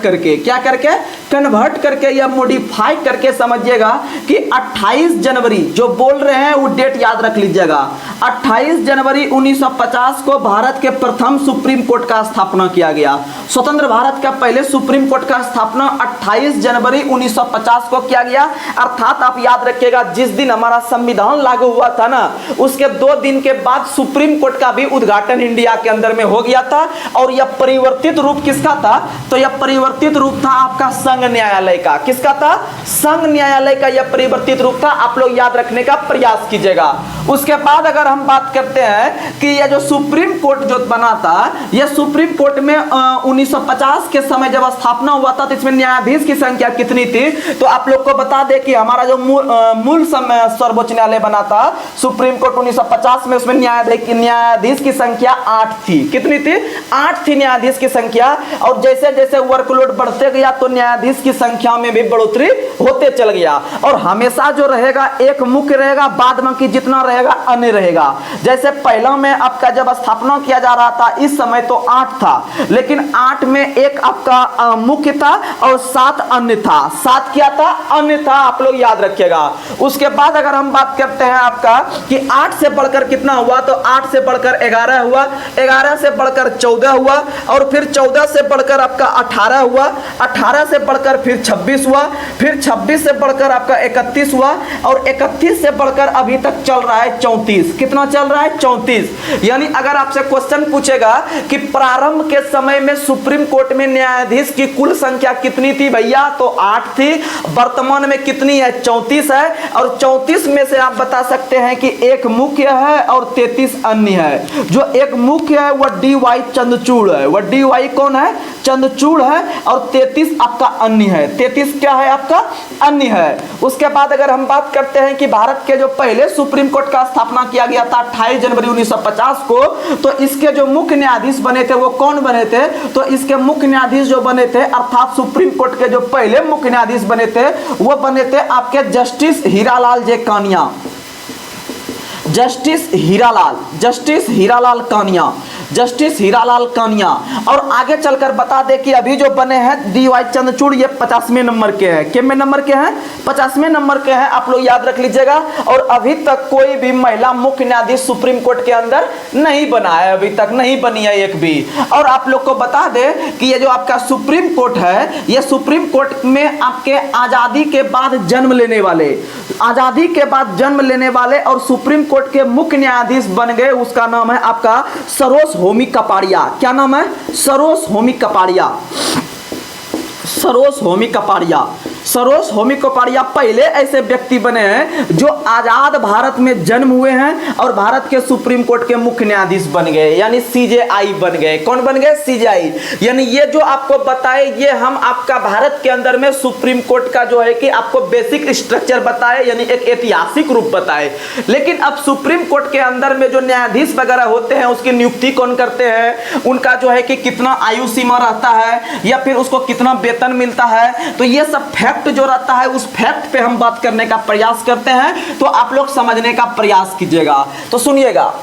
करके या मॉडिफाई करके समझिएगा कि 28 जनवरी जो बोल रहे हैं वो डेट याद रख लीजिएगा। 28 जनवरी 1950 को भारत के प्रथम सुप्रीम कोर्ट का स्थापना किया गया। स्वतंत्र भारत का पहले सुप्रीम कोर्ट का स्थापना 28 जनवरी 1950 को किया गया। अर्थात आप याद रखिएगा जिस दिन हमारा संविधान लागू हुआ था ना, उसके 2 दिन के बाद सुप्रीम कोर्ट का भी उद्घाटन इंडिया के अंदर में हो गया था। और यह परिवर्तित रूप किसका था, तो यह परिवर्तित रूप था आपका संघ न्यायालय का। किसका था, संघ न्यायालय का यह परिवर्तित रूप था। आप लोग याद रखने का प्रयास कीजिएगा। उसके बाद अगर हम बात करते हैं कि यह जो सुप्रीम कोर्ट जो बना था, यह सुप्रीम कोर्ट में 1950 के समय जब स्थापना हुआ था तो इसमें न्यायाधीश की संख्या कितनी थी, तो आप लोग को बता दें कि हमारा जो मूल सर्वोच्च न्यायालय बना था सुप्रीम कोर्ट 1950 में, उसमें न्यायाधीश की संख्या 8 थी। कितनी थी, 8 थी न्यायाधीश की संख्या। और जैसे जैसे वर्कलोड बढ़ते गया तो न्यायाधीश की संख्या में भी बढ़ोतरी होते चल गया। और हमेशा जो रहेगा एक मुख्य रहेगा, बाद बाकी जितना रहेगा, अन्य रहेगा। जैसे पहला में आपका जब स्थापना किया जा रहा था इस समय तो 8 था, लेकिन 8 में एक आपका मुख्य था और 7 अन्य था। 7 क्या था? अन्य था, आप लोग याद रखिएगा। उसके बाद अगर हम बात करते हैं आपका कि 8 से बढ़कर कितना हुआ, तो 8 से बढ़कर 11 हुआ, 11 से बढ़कर 14 हुआ, और फिर 14 से बढ़कर आपका 18 हुआ, 18 से बढ़कर फिर 26 हुआ, फिर 26 से बढ़कर आपका 31 हुआ, और 31 से बढ़कर अभी तक चल रहा है 34। कितना चल रहा है? 34। यानी अगर आपसे क्वेश्चन पूछेगा कि प्रारंभ के समय में सुप्रीम कोर्ट में न्यायाधीश की कुल संख्या कितनी थी भैया, तो 8 थी। वर्तमान में कितनी है? 34 है। और 34 में से आप बता सकते हैं कि एक मुख्य है और 33 अन्य है। जो एक मुख्य है वह डी.वाई. चंद्रचूड़ है, वह डी.वाई. कौन है? चंद्रचूड़ है, और 33 आपका अन्य है। 33 क्या है? आपका अन्य है। उसके बाद अगर हम बात करते हैं कि भारत के जो पहले सुप्रीम कोर्ट का स्थापना किया गया था 28 जनवरी 1950 को, तो इसके जो मुख्य न्यायाधीश बने थे वो कौन बने थे? तो इसके मुख्य न्यायाधीश जो बने थे, अर्थात सुप्रीम कोर्ट के जो पहले मुख्य न्यायाधीश बने थे वो बने थे आपके justice Hiralal J Kania. Justice Hiralal Kania, justice Hiralal Kania. और आगे चलकर बता दे कि अभी जो बने हैं डी.वाई. चंद्रचूड़, ये 50वें नंबर के हैं। कितने नंबर के हैं? 50वें नंबर के हैं, आप लोग याद रख लीजिएगा। और अभी तक कोई भी महिला मुख्य न्यायाधीश सुप्रीम कोर्ट के अंदर नहीं बना है, अभी तक नहीं बनी है एक भी। और आप लोग को बता दे कि ये जो आपका सुप्रीम कोर्ट है, ये सुप्रीम कोर्ट में आपके आजादी के बाद जन्म लेने वाले, आजादी के बाद जन्म लेने वाले और सुप्रीम कोर्ट के मुख्य न्यायाधीश बन गए, उसका नाम है आपका सरोज होमी कपाड़िया। क्या नाम है? सरोज होमी कपाड़िया। सरोज होमी कपाड़िया, सरोज होमी कपाड़िया पहले ऐसे व्यक्ति बने हैं जो आजाद भारत में जन्म हुए हैं और भारत के सुप्रीम कोर्ट के मुख्य न्यायाधीश बन गए, यानी सीजेआई बन गए। कौन बन गए? सीजेआई। यानी ये जो आपको बताए, ये हम आपका भारत के अंदर में सुप्रीम कोर्ट का जो है कि आपको बेसिक स्ट्रक्चर बताए, यानी एक ऐतिहासिक रूप बताए। लेकिन अब सुप्रीम कोर्ट के अंदर में जो न्यायाधीश वगैरह होते हैं उसकी नियुक्ति कौन करते हैं, उनका जो है कि कितना आयु सीमा रहता है, या फिर उसको कितना वेतन मिलता है, तो ये सब फैक्ट जो रहता है उस फैक्ट पे हम बात करने का प्रयास करते हैं। तो आप लोग समझने का प्रयास कीजिएगा, तो सुनिएगा।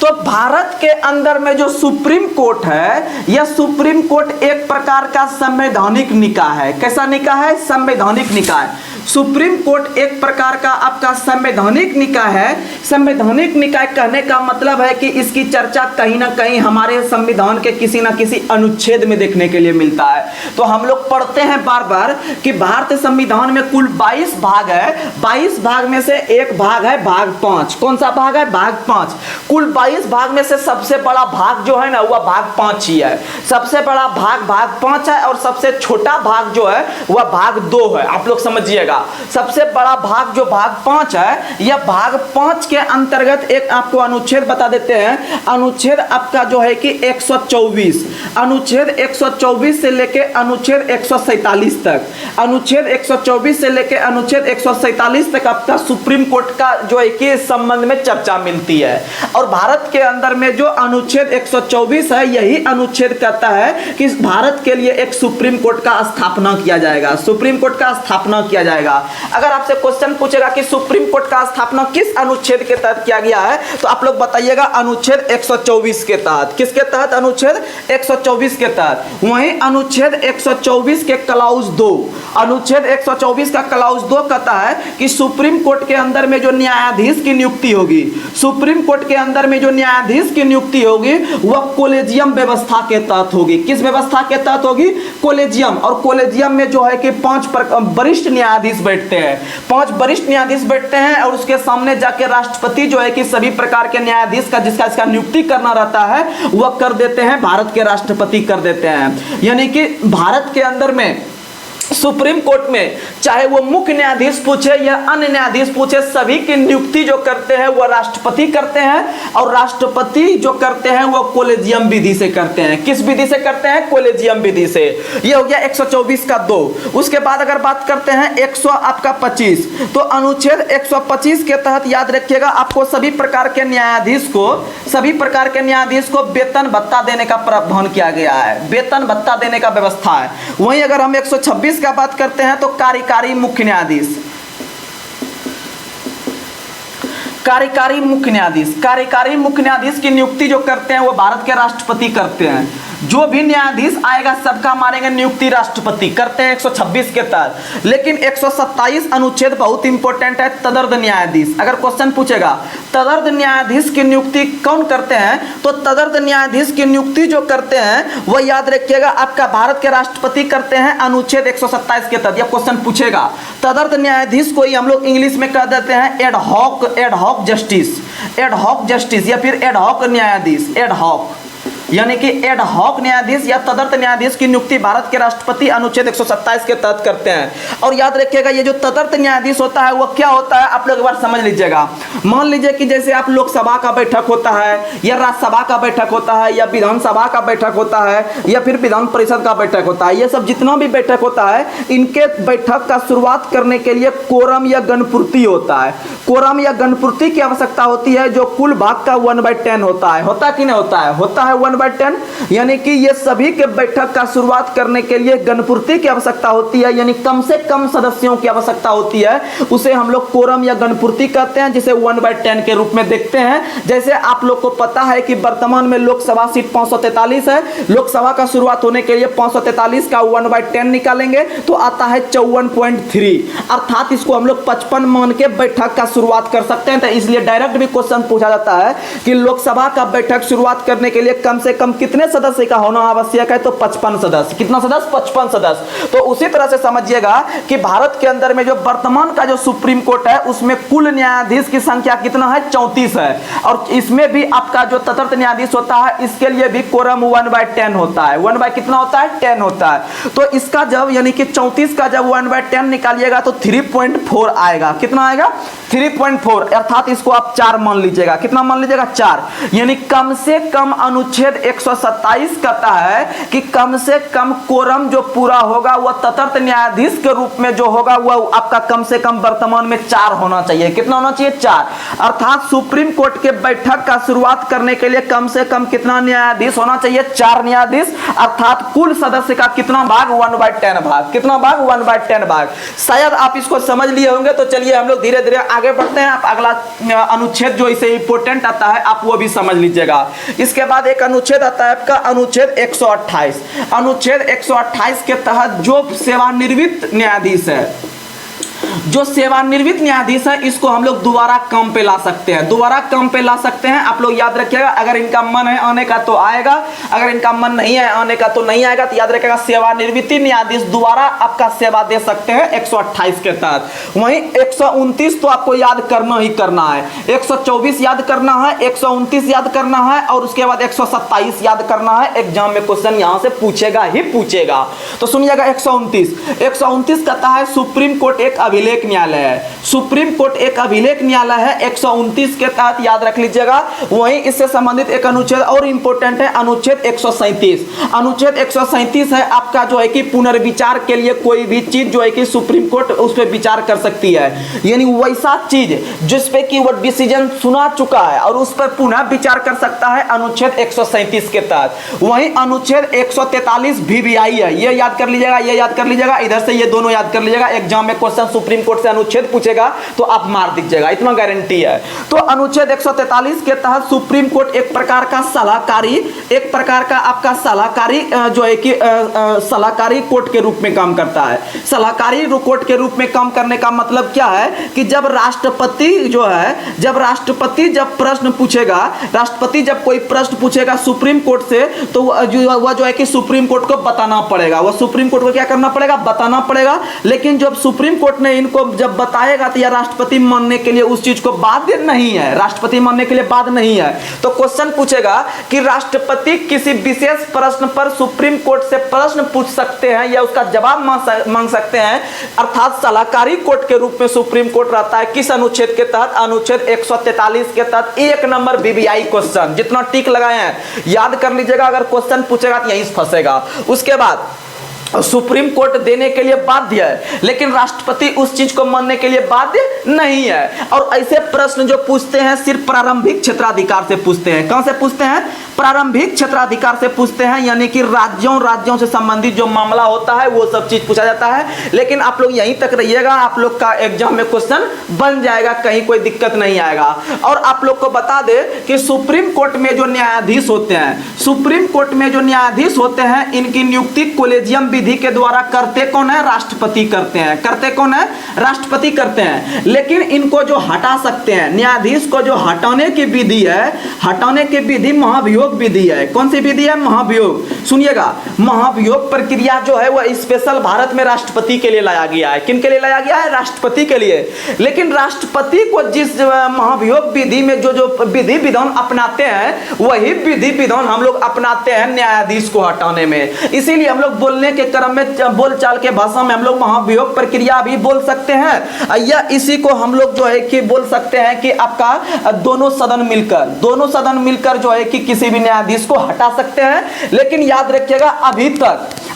तो भारत के अंदर में जो सुप्रीम कोर्ट है, यह सुप्रीम कोर्ट एक प्रकार का संवैधानिक निकाय है। कैसा निकाय है? संवैधानिक निकाय। सुप्रीम कोर्ट एक प्रकार का आपका संवैधानिक निकाय है। संवैधानिक निकाय कहने का मतलब है कि इसकी चर्चा कहीं ना कहीं हमारे संविधान के किसी ना किसी अनुच्छेद में देखने के लिए मिलता है। तो हम लोग पढ़ते हैं बार बार कि भारतीय संविधान में कुल 22 भाग है, 22 भाग में से एक भाग है भाग 5। कौन सा भाग है? भाग 5। कुल 22 भाग में से सबसे बड़ा भाग जो है ना वह भाग 5 ही है। सबसे बड़ा भाग भाग 5 है, और सबसे छोटा भाग जो है वह भाग 2 है। आप लोग समझिएगा, सबसे बड़ा भाग जो भाग 5 है, यह भाग 5 के अंतर्गत एक आपको अनुच्छेद बता देते हैं। अनुच्छेद आपका जो है कि 124, अनुच्छेद 124 से लेके अनुच्छेद 147 तक, अनुच्छेद 124 से लेके अनुच्छेद 147 तक आपका सुप्रीम कोर्ट का जो है कि संबंध में चर्चा मिलती है। और भारत के अंदर में जो अनुच्छेद 124 है, यही अनुच्छेद कहता है कि भारत के लिए एक सुप्रीम कोर्ट का स्थापना किया जाएगा, सुप्रीम कोर्ट का स्थापना किया जाएगा। अगर आपसे क्वेश्चन पूछेगा कि सुप्रीम कोर्ट का स्थापना किस अनुच्छेद के तहत किया गया है, तो आप लोग बताइएगा अनुच्छेद 124 के तहत। किसके तहत? अनुच्छेद 124 के तहत। वहीं अनुच्छेद 124 के क्लाउज 2, अनुच्छेद 124 का क्लाउज 2 कहता है कि सुप्रीम कोर्ट के अंदर में जो न्यायाधीश की नियुक्ति होगी, सुप्रीम कोर्ट के अंदर में जो न्यायाधीश की नियुक्ति होगी वह कोलेजियम व्यवस्था के तहत होगी। किस व्यवस्था के तहत होगी? कोलेजियम। और कोलेजियम में जो है कि 5 वरिष्ठ न्यायाधीश बैठते हैं, 5 वरिष्ठ न्यायाधीश बैठते हैं, और उसके सामने जाके राष्ट्रपति जो है कि सभी प्रकार के न्यायाधीश का जिसका इसका नियुक्ति करना रहता है वह कर देते हैं, भारत के राष्ट्रपति कर देते हैं। यानी कि भारत के अंदर में सुप्रीम कोर्ट में चाहे वो मुख्य न्यायाधीश पूछे या अन्य न्यायाधीश पूछे, सभी की नियुक्ति जो करते हैं वह राष्ट्रपति करते हैं, और राष्ट्रपति जो करते हैं वह कोलेजियम विधि से करते हैं। किस विधि से करते हैं? कोलेजियम विधि से। ये हो गया 124 का 2। उसके बाद अगर बात करते हैं 125, तो अनुच्छेद 125 के तहत याद रखिएगा आपको सभी प्रकार के न्यायाधीश को, सभी प्रकार के न्यायाधीश को वेतन भत्ता देने का प्रावधान किया गया है, वेतन भत्ता देने का व्यवस्था है। वहीं अगर हम 126 का बात करते हैं तो कार्यकारी मुख्य न्यायाधीश, कार्यकारी मुख्य न्यायाधीश, कार्यकारी मुख्य न्यायाधीश की नियुक्ति जो करते हैं वो भारत के राष्ट्रपति करते हैं। जो भी न्यायाधीश आएगा सबका मानेंगे नियुक्ति राष्ट्रपति करते हैं 126 के तहत। लेकिन 127 अनुच्छेद बहुत इंपॉर्टेंट है, तदर्थ न्यायाधीश। अगर क्वेश्चन पूछेगा तदर्थ न्यायाधीश की नियुक्ति कौन करते हैं, तो तदर्थ न्यायाधीश की नियुक्ति जो करते हैं वह याद रखिएगा आपका भारत के राष्ट्रपति करते हैं अनुच्छेद 127 के तहत। यह क्वेश्चन पूछेगा। तदर्थ न्यायाधीश को ही हम लोग इंग्लिश में कह देते हैं एड हॉक जस्टिस या फिर एड हॉक न्यायाधीश। एड हॉक यानी कि एड हॉक न्यायाधीश या तदर्थ न्यायाधीश की नियुक्ति भारत के राष्ट्रपति अनुच्छेद 127 के तहत करते हैं। और याद रखिएगा ये जो तदर्थ न्यायाधीश होता है वो क्या होता है, आप लोग एक बार समझ लीजिएगा। मान लीजिए कि जैसे आप लोकसभा का बैठक होता है या राज्यसभा का बैठक होता है या विधानसभा का बैठक होता है या फिर विधान परिषद का बैठक होता है, ये सब जितना भी बैठक होता है इनके बैठक का शुरुआत करने के लिए कोरम या गणपूर्ति होता है। कोरम या गणपूर्ति की आवश्यकता होती है जो कुल भाग का 1/10 होता है। होता कि नहीं होता है? होता है 1/10। यानी कि ये सभी के बैठक का शुरुआत करने के लिए गणपूर्ति की आवश्यकता होती है, यानी कम से कम सदस्यों की आवश्यकता होती है। उसे हम लोग कोरम या गणपूर्ति कहते हैं, जिसे 1/10 के रूप में देखते हैं। जैसे आप लोग को पता है कि वर्तमान में लोकसभा सीट 543 है। लोकसभा का शुरुआत होने के लिए 543 का 1/10 निकालेंगे तो आता है 54.3, अर्थात इसको हम लोग 55 मान के बैठक का शुरुआत कर सकते हैं। तो इसलिए डायरेक्ट भी क्वेश्चन पूछा जाता है कि लोकसभा का बैठक शुरुआत करने के लिए कम से कम कितने सदस्य का होना आवश्यक है, तो 55 सदस्य। कितना सदस्य? 55 सदस्य। तो उसी तरह से समझिएगा कि भारत के अंदर में जो वर्तमान का जो सुप्रीम कोर्ट है उसमें कुल न्यायाधीश की संख्या कितना है? 34 है। और इसमें भी आपका जो तदर्थ न्यायाधीश होता है इसके लिए भी कोरम 1/10 होता है। 1 कितना होता है? 10 होता है। तो इसका जब यानी कि 34 का जब 1/10 निकालिएगा तो 3.4 आएगा। कितना आएगा? 3.4, अर्थात इसको आप 4 मान लीजिएगा। कितना मान लीजिएगा? 4। यानी कम से कम अनुच्छेद 127 कहता है कि कम से कम कोरम जो पूरा होगा वह तदर्थ न्यायाधीश के रूप में जो होगा वह आपका कम से कम वर्तमान में 4 होना चाहिए। कितना होना चाहिए? 4। अर्थात सुप्रीम कोर्ट के बैठक का शुरुआत करने के लिए कम से कम कितना न्यायाधीश होना चाहिए? 4 न्यायाधीश। अर्थात कुल सदस्य का कितना भाग? 1/10 भाग। कितना भाग? 1/10 भाग। शायद आप इसको समझ लिए होंगे। तो चलिए हम लोग धीरे धीरे आगे बढ़ते हैं। आप अगला अनुच्छेद जो इसे इंपोर्टेंट आता है आप वो भी समझ लीजिएगा। इसके बाद एक अनुच्छेद आता है आपका अनुच्छेद 128। अनुच्छेद 128 के तहत जो सेवानिवृत्त न्यायाधीश है, जो सेवानिवृत्त न्यायाधीश है इसको हम लोग दोबारा काम पे ला सकते हैं। दोबारा काम पे ला सकते हैं। आप लोग याद रखिएगा, अगर इनका मन है आने का तो आएगा, अगर इनका मन नहीं है आने का तो नहीं आएगा। तो याद रखिएगा सेवानिवृत्ति न्यायाधीश दोबारा आपका सेवा दे सकते हैं 128 के तहत। वहीं 129 तो आपको याद करना ही करना है, 124 याद करना है, 129 याद करना है और उसके बाद 127 याद करना है। एग्जाम में क्वेश्चन यहां से पूछेगा ही पूछेगा। तो सुनिएगा 129 कहता है सुप्रीम कोर्ट एक अभिलेख न्यायालय है। सुप्रीम कोर्ट एक अभिलेख न्यायालय है 129 के तहत, याद रख लीजिएगा। वहीं इससे संबंधित एक अनुच्छेद और इंपॉर्टेंट है, अनुच्छेद 137। अनुच्छेद 137 है आपका जो है कि पुनर्विचार के लिए कोई भी चीज जो है कि सुप्रीम कोर्ट उस पर विचार कर सकती है, यानी वैसा चीज जिसपे कि वो डिसीजन सुना चुका है और उस पर पुनः विचार कर सकता है, अनुच्छेद 137 के तहत। वहीं अनुच्छेद 143 VVI है, ये याद कर लीजिएगा, ये याद कर लीजिएगा, इधर से ये दोनों याद कर लीजिएगा। एग्जाम में क्वेश्चन सुप्रीम कोर्ट से अनुच्छेद पूछेगा तो आप मार दीजिएगा, इतना गारंटी है। तो अनुच्छेद 143 के तहत सुप्रीम कोर्ट एक प्रकार का सलाहकारी, एक प्रकार का आपका सलाहकारी जो है कि सलाहकारी कोर्ट के रूप में काम करता है। सलाहकारी कोर्ट के रूप में काम करने का मतलब क्या है कि जब राष्ट्रपति जो है, जब राष्ट्रपति जब प्रश्न पूछेगा, राष्ट्रपति जब कोई प्रश्न पूछेगा सुप्रीम कोर्ट से तो वह जो है कि सुप्रीम कोर्ट को बताना पड़ेगा। वह सुप्रीम कोर्ट को क्या करना पड़ेगा? बताना पड़ेगा। लेकिन जब सुप्रीम कोर्ट ने इनको जब बताएगा तो यह राष्ट्रपति मानने के लिए उस चीज को बाध्य नहीं है, राष्ट्रपति मानने के लिए बाध्य नहीं है। तो क्वेश्चन पूछेगा कि राष्ट्रपति किसी विशेष प्रश्न पर सुप्रीम कोर्ट से प्रश्न पूछ सकते हैं या उसका जवाब मांग सकते हैं, अर्थात सलाहकारी कोर्ट के रूप में सुप्रीम कोर्ट रहता है। किस अनुच्छेद के तहत? अनुच्छेद 143 के तहत। 1 नंबर VVI क्वेश्चन, जितना टिक लगाए हैं याद कर लीजिएगा, अगर क्वेश्चन पूछेगा तो यहीं फंसेगा। उसके बाद सुप्रीम कोर्ट देने के लिए बाध्य है, लेकिन राष्ट्रपति उस चीज को मानने के लिए बाध्य नहीं है। और ऐसे प्रश्न जो पूछते हैं सिर्फ प्रारंभिक क्षेत्राधिकार से पूछते हैं। कहां से पूछते हैं? प्रारंभिक क्षेत्राधिकार से पूछते हैं, यानी कि राज्यों से संबंधित जो मामला होता है वो सब चीज पूछा जाता है। लेकिन आप लोग यहीं तक रहिएगा, आप लोग का एग्जाम में क्वेश्चन बन जाएगा, कहीं कोई दिक्कत नहीं आएगा। और आप लोग को बता दे कि सुप्रीम कोर्ट में जो न्यायाधीश होते हैं, सुप्रीम कोर्ट में जो न्यायाधीश होते हैं, इनकी नियुक्ति कोलेजियम विधि के द्वारा करते कौन है? राष्ट्रपति करते हैं। करते कौन है? राष्ट्रपति करते हैं। लेकिन इनको जो हटा सकते हैं, न्यायाधीश को जो हटाने की विधि है, हटाने की विधि महाभियोग विधि है। कौन सी विधि है? महाभियोग। सुनिएगा, महाभियोग प्रक्रिया जो है वह स्पेशल भारत में राष्ट्रपति के लिए लाया गया है। किन के लिए लाया गया है? राष्ट्रपति के लिए। लेकिन राष्ट्रपति को जिस महाभियोग विधि में जो विधि विधान अपनाते हैं, वही विधि विधान हम लोग अपनाते हैं न्यायाधीश को हटाने में। इसीलिए हम लोग बोलने के क्रम में, बोलचाल के भाषा में हम लोग महाभियोग प्रक्रिया भी बोल सकते हैं, या इसी को हम लोग जो है कि बोल सकते हैं कि आपका दोनों सदन मिलकर जो है कि किसी भी न्यायाधीश को हटा सकते हैं। लेकिन याद रखिएगा,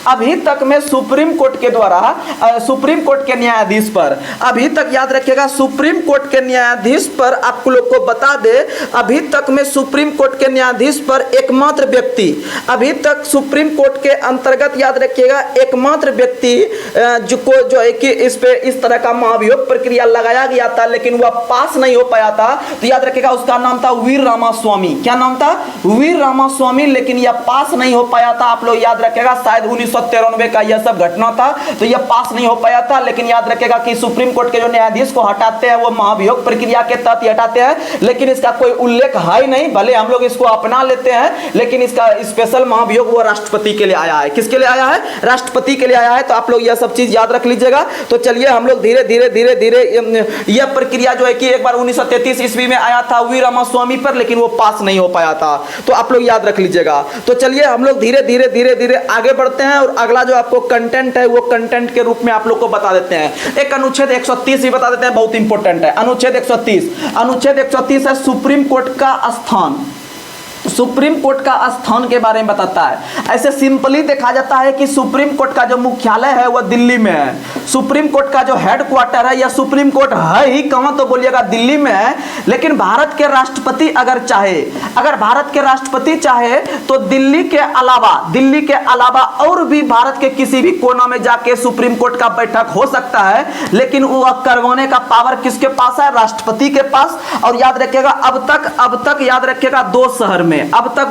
अभी तक में सुप्रीम कोर्ट के द्वारा, सुप्रीम कोर्ट के न्यायाधीश पर, अभी तक याद रखिएगा, सुप्रीम कोर्ट के न्यायाधीश पर आप लोग को बता दे, अभी तक में सुप्रीम कोर्ट के न्यायाधीश पर एकमात्र व्यक्ति, अभी तक सुप्रीम कोर्ट के अंतर्गत याद रखिएगा एकमात्र व्यक्ति जो है कि इस पे इस तरह का महाभियोग प्रक्रिया लगाया गया था, लेकिन वह पास नहीं हो पाया था। तो याद रखिएगा, उसका नाम था वीर रामास्वामी। क्या नाम था? वीर रामास्वामी। लेकिन यह पास नहीं हो पाया था। आप लोग याद रखिएगा, शायद 1993 का यह सब घटना था, तो यह पास नहीं हो पाया था। लेकिन याद रखिएगा कि सुप्रीम कोर्ट के जो न्यायाधीश को हटाते हैं वो महाभियोग प्रक्रिया के तहत ही हटाते हैं, लेकिन इसका कोई उल्लेख है ही नहीं। भले हम लोग इसको अपना लेते हैं, लेकिन इसका स्पेशल महाभियोग वो राष्ट्रपति के लिए आया है। किसके लिए आया है? राष्ट्रपति के लिए आया है। तो आप लोग यह सब चीज याद रख लीजिएगा। तो चलिए हम लोग धीरे धीरे यह प्रक्रिया जो है कि एक बार 1933 ईस्वी में आया था वीर रामास्वामी पर, लेकिन वो पास नहीं हो पाया था। तो आप लोग याद रख लीजिएगा। तो चलिए हम लोग धीरे धीरे आगे बढ़ते हैं, और अगला जो आपको कंटेंट है वो कंटेंट के रूप में आप लोग को बता देते हैं। एक अनुच्छेद 130 भी बता देते हैं, बहुत इंपॉर्टेंट है। अनुच्छेद 130 है सुप्रीम कोर्ट का स्थान। सुप्रीम कोर्ट का स्थान के बारे में बताता है। ऐसे सिंपली देखा जाता है कि सुप्रीम कोर्ट का जो मुख्यालय है वह दिल्ली में है। सुप्रीम कोर्ट का जो हेडक्वार्टर है, या सुप्रीम कोर्ट है ही कहां, तो बोलिएगा दिल्ली में है। लेकिन भारत के राष्ट्रपति अगर भारत के राष्ट्रपति चाहे तो दिल्ली के अलावा और भी भारत के किसी भी कोना में जाके सुप्रीम कोर्ट का बैठक हो सकता है, लेकिन वह करवाने का पावर किसके पास है? राष्ट्रपति के पास। और याद रखिएगा, अब तक याद रखिएगा अब तक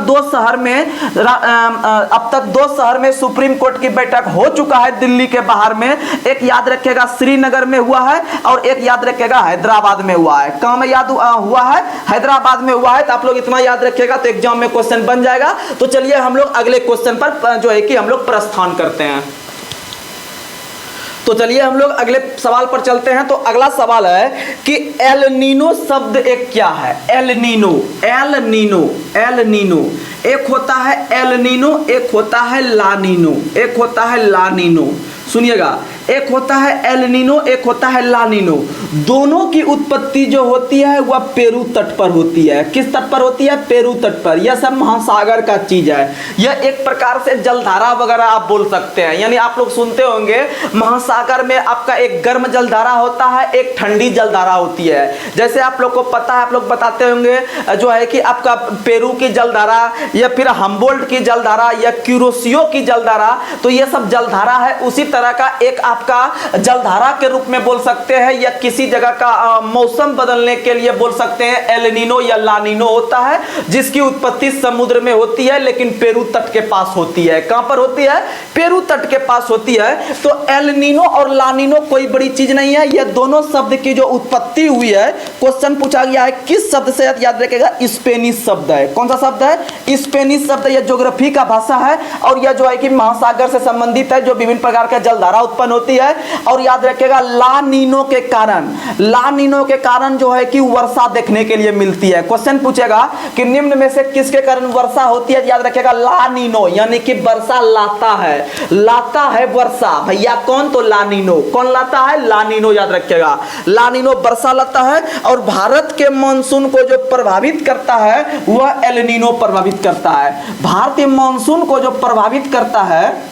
दो शहर में सुप्रीम कोर्ट की बैठक हो चुका है दिल्ली के बाहर में। एक याद रखिएगा श्रीनगर में हुआ है, और एक याद रखिएगा हैदराबाद में हुआ है। कहां में हुआ है? हैदराबाद में हुआ है। तो आप लोग इतना याद रखिएगा तो एग्जाम में क्वेश्चन बन जाएगा। तो चलिए हम लोग अगले क्वेश्चन पर जो है कि हम लोग प्रस्थान करते हैं। तो चलिए हम लोग अगले सवाल पर चलते हैं। तो अगला सवाल है कि एल नीनो शब्द एक क्या है? El Nino. एक होता है एल नीनो, एक होता है ला नीनो। सुनिएगा, एक होता है एल नीनो, एक होता है ला नीनो। दोनों की उत्पत्ति जो होती है वह पेरू तट पर होती है। किस तट पर होती है? पेरू तट पर। यह सब महासागर का चीज है। यह एक प्रकार से जलधारा वगैरह आप बोल सकते हैं। यानी आप लोग सुनते होंगे महासागर में आपका एक गर्म जलधारा होता है, एक ठंडी जलधारा होती है। जैसे आप लोग को पता है, आप लोग बताते होंगे जो है कि आपका पेरू की जलधारा, या फिर हम्बोल्ट की जलधारा, या क्यूरोसियो की जलधारा। तो यह सब जलधारा है। उसी तरह का एक आपका जलधारा के रूप में बोल सकते हैं, या किसी जगह का मौसम बदलने के लिए बोल सकते हैं एल नीनो या ला नीनो होता है, जिसकी उत्पत्ति समुद्र में होती है, लेकिन पेरू तट के पास होती है। कहां पर होती है? पेरू तट के पास होती है। तो एल नीनो और ला नीनो कोई बड़ी चीज नहीं है। यह दोनों शब्द की जो उत्पत्ति हुई है, क्वेश्चन पूछा गया है किस शब्द से, याद रखिएगा स्पेनिश शब्द है। कौन सा शब्द है? स्पेनिश शब्द। यह ज्योग्राफी का भाषा है, और यह जो है कि महासागर से संबंधित है, जो विभिन्न प्रकार का जलधारा उत्पन्न होती है। और याद रखिएगा ला नीनो के कारण जो है कि वर्षा देखने के लिए मिलती है। क्वेश्चन पूछेगा कि निम्न में से किसके कारण वर्षा होती है? याद रखिएगा ला नीनो, यानी कि वर्षा लाता है वर्षा। भैया कौन? तो ला नीनो। कौन लाता है? ला नीनो। याद रखिएगा ला नीनो वर्षा लाता है। और भारत के मानसून को जो प्रभावित करता है वह एल नीनो प्रभावित करता है। भारतीय मानसून को जो प्रभावित करता है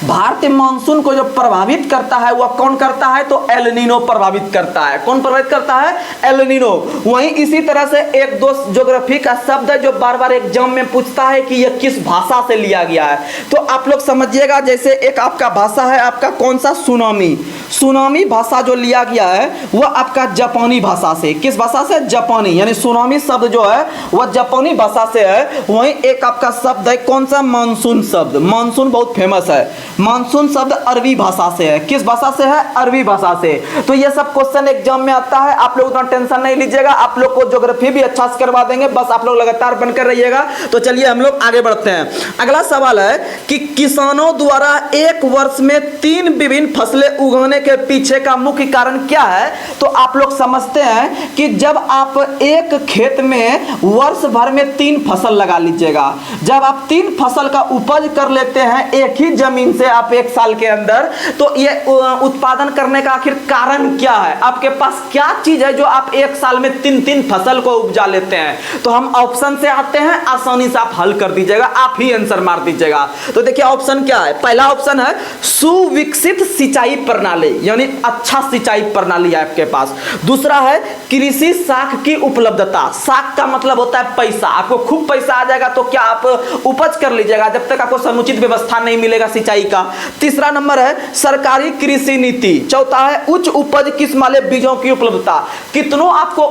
भारतीय मानसून को जो प्रभावित करता है वह कौन करता है, तो एल नीनो प्रभावित करता है। कौन प्रभावित करता है, एल नीनो। वहीं इसी तरह से एक दो ज्योग्राफी का शब्द है जो बार बार एग्जाम में पूछता है कि यह किस भाषा से लिया गया है, तो आप लोग समझिएगा। जैसे एक आपका भाषा है आपका कौन सा, सुनामी। सुनामी भाषा जो लिया गया है वह आपका जापानी भाषा से, किस भाषा से, जापानी, यानी सुनामी शब्द जो है वह जापानी भाषा से है। वहीं एक आपका शब्द है कौन सा, मानसून शब्द। मानसून बहुत फेमस है, मानसून शब्द अरबी भाषा से है, किस भाषा से है, अरबी भाषा से। तो ये सब क्वेश्चन एग्जाम में आता है, आप लोग उतना टेंशन नहीं लीजिएगा, आप लोग को ज्योग्राफी भी अच्छा से करवा देंगे, बस आप लोग लगातार बनकर रहिएगा। तो चलिए हम लोग आगे बढ़ते हैं। अगला सवाल है कि किसानों द्वारा एक वर्ष में 3 विभिन्न फसलें उगाने के पीछे का मुख्य कारण क्या है। तो आप लोग समझते हैं कि जब आप एक खेत में वर्ष भर में 3 फसल लगा लीजिएगा, जब आप 3 फसल का उपज कर लेते हैं एक ही जमीन से आप एक साल के अंदर, तो ये उत्पादन करने का आखिर कारण क्या है, आपके पास क्या चीज है जो आप एक साल में 3 फसल को उपजा लेते हैं। तो हम ऑप्शन से आते हैं, आसानी से आप हल कर दीजिएगा, आप ही आंसर मार दीजिएगा। तो देखिए ऑप्शन क्या है, पहला ऑप्शन है सुविकसित सिंचाई प्रणाली, यानी अच्छा सिंचाई प्रणाली है आपके पास। दूसरा है कृषि साख की उपलब्धता, साख का मतलब होता है पैसा, आपको खूब पैसा आ जाएगा तो क्या आप उपज कर लीजिएगा जब तक आपको समुचित व्यवस्था नहीं मिलेगा सिंचाई का। तीसरा नंबर है सरकारी कृषि नीति। चौथा है उच्च उपज किस्म वाले बीजों की उपलब्धता, कितनों आपको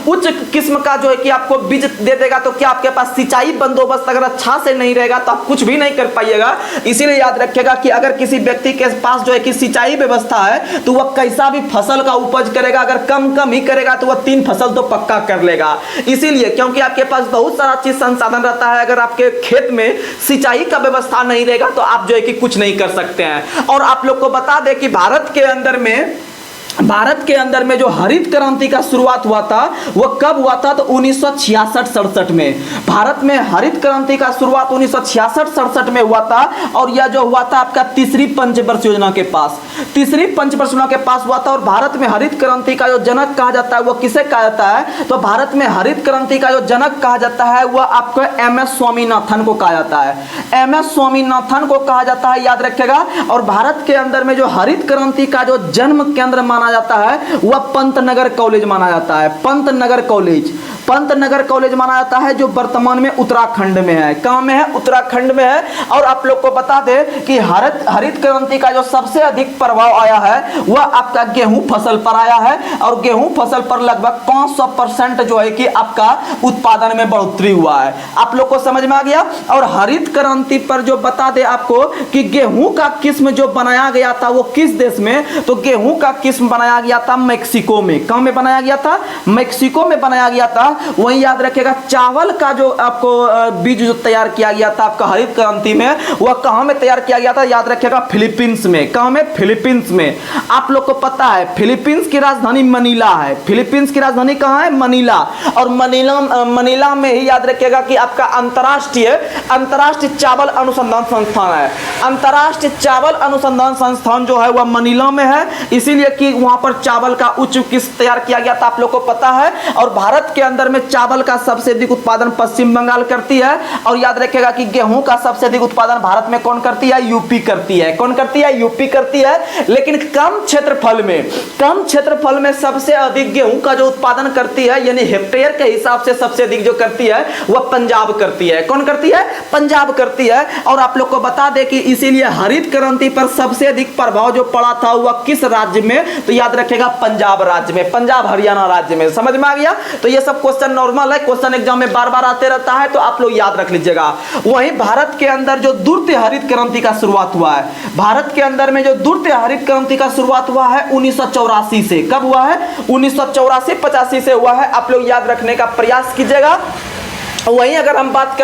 उच्च किस्म का जो है कि आपको बीज दे देगा, तो क्या आपके पास सिंचाई बंदोबस्त अगर अच्छा से नहीं रहेगा तो आप कुछ भी नहीं कर पाइएगा। इसीलिए याद रखिएगा कि अगर किसी व्यक्ति के पास जो है कि सिंचाई व्यवस्था है तो वह कैसा भी फसल का उपज करेगा, अगर कम ही करेगा तो वह 3 फसल तो पक्का कर लेगा। इसीलिए क्योंकि आपके पास बहुत सारा चीज संसाधन रहता है, अगर आपके खेत में सिंचाई का व्यवस्था नहीं रहेगा तो आप जो है कि कुछ नहीं कर सकते हैं। और आप लोग को बता दें कि भारत के अंदर में जो हरित क्रांति का शुरुआत हुआ था वह कब हुआ था, तो 1966-67 में भारत में हरित क्रांति का शुरुआत 1966-67 में हुआ था। और यह जो हुआ था आपका तीसरी पंचवर्ष योजना के पास, तीसरी पंचवर्ष योजना के पास हुआ था। और भारत में हरित क्रांति का जो जनक कहा जाता है वह किसे कहा जाता है, तो भारत में हरित क्रांति का जो जनक कहा जाता है वह आपको MS स्वामीनाथन को कहा जाता है, MS स्वामीनाथन को कहा जाता है, याद रखिएगा। और भारत के अंदर में जो हरित क्रांति का जो जन्म केंद्र माना जाता है वह पंतनगर कॉलेज माना जाता है, पंतनगर कॉलेज माना जाता है, जो वर्तमान में उत्तराखंड में है। कहां में है, उत्तराखंड में है। और आप लोग को बता दें कि हरित क्रांति का जो सबसे अधिक प्रभाव आया है वह आपका गेहूं फसल पर आया है। और गेहूं फसल पर लगभग 500% जो है कि आपका उत्पादन में बढ़ोतरी हुआ है। आप लोग को समझ में आ गया। और हरित क्रांति पर जो बता दे आपको कि गेहूं का किस्म जो बनाया गया था वो किस देश में, तो गेहूं का किस्म बनाया गया था मैक्सिको में। कहां में बनाया गया था, मैक्सिको में बनाया गया था। वहीं याद रखिएगा चावल का जो आपको बीज जो तैयार किया गया था आपका हरित क्रांति में, वह कहां में तैयार किया गया था, याद रखिएगा फिलीपींस में। कहां में, फिलीपींस में। आप लोग को पता है फिलीपींस की राजधानी मनीला है, फिलीपींस की राजधानी कहां है, मनीला। और मनीला में ही याद रखिएगा कि आपका अंतरराष्ट्रीय चावल अनुसंधान संस्थान है। अंतरराष्ट्रीय चावल अनुसंधान संस्थान जो है वह मनीला में है, इसीलिए कि वहां पर चावल का उच्च किस्म तैयार किया गया था, आप लोग को पता है। और भारत के अंदर में चावल का सबसे अधिक उत्पादन पश्चिम बंगाल करती है। और याद रखिएगा कि गेहूं का सबसे अधिक उत्पादन भारत में कौन करती है, यूपी करती है। कौन करती है, यूपी करती है। लेकिन कम क्षेत्रफल में सबसे अधिक गेहूं का जो उत्पादन करती है, यानी हेक्टेयर के हिसाब से सबसे अधिक जो करती है वह पंजाब करती है। कौन करती है, पंजाब करती है। और आप लोग को बता दें कि इसीलिए हरित क्रांति पर सबसे अधिक प्रभाव जो पड़ा था वह किस राज्य में, तो याद रखिएगा पंजाब राज्य में, पंजाब हरियाणा राज्य में। समझ में आ गया। तो ये सब क्वेश्चन नॉर्मल है, क्वेश्चन एग्जाम में बार बार आते रहता है, तो आप लोग याद रख लीजिएगा। वहीं भारत के अंदर जो द्वितीय हरित क्रांति का शुरुआत हुआ है, भारत के अंदर में जो द्वितीय हरित क्रांति का शुरुआत हुआ है 1984 से। कब हुआ है, 1984-85 से हुआ है। आप लोग याद रखने का प्रयास कीजिएगा। वहीं अगर हम बात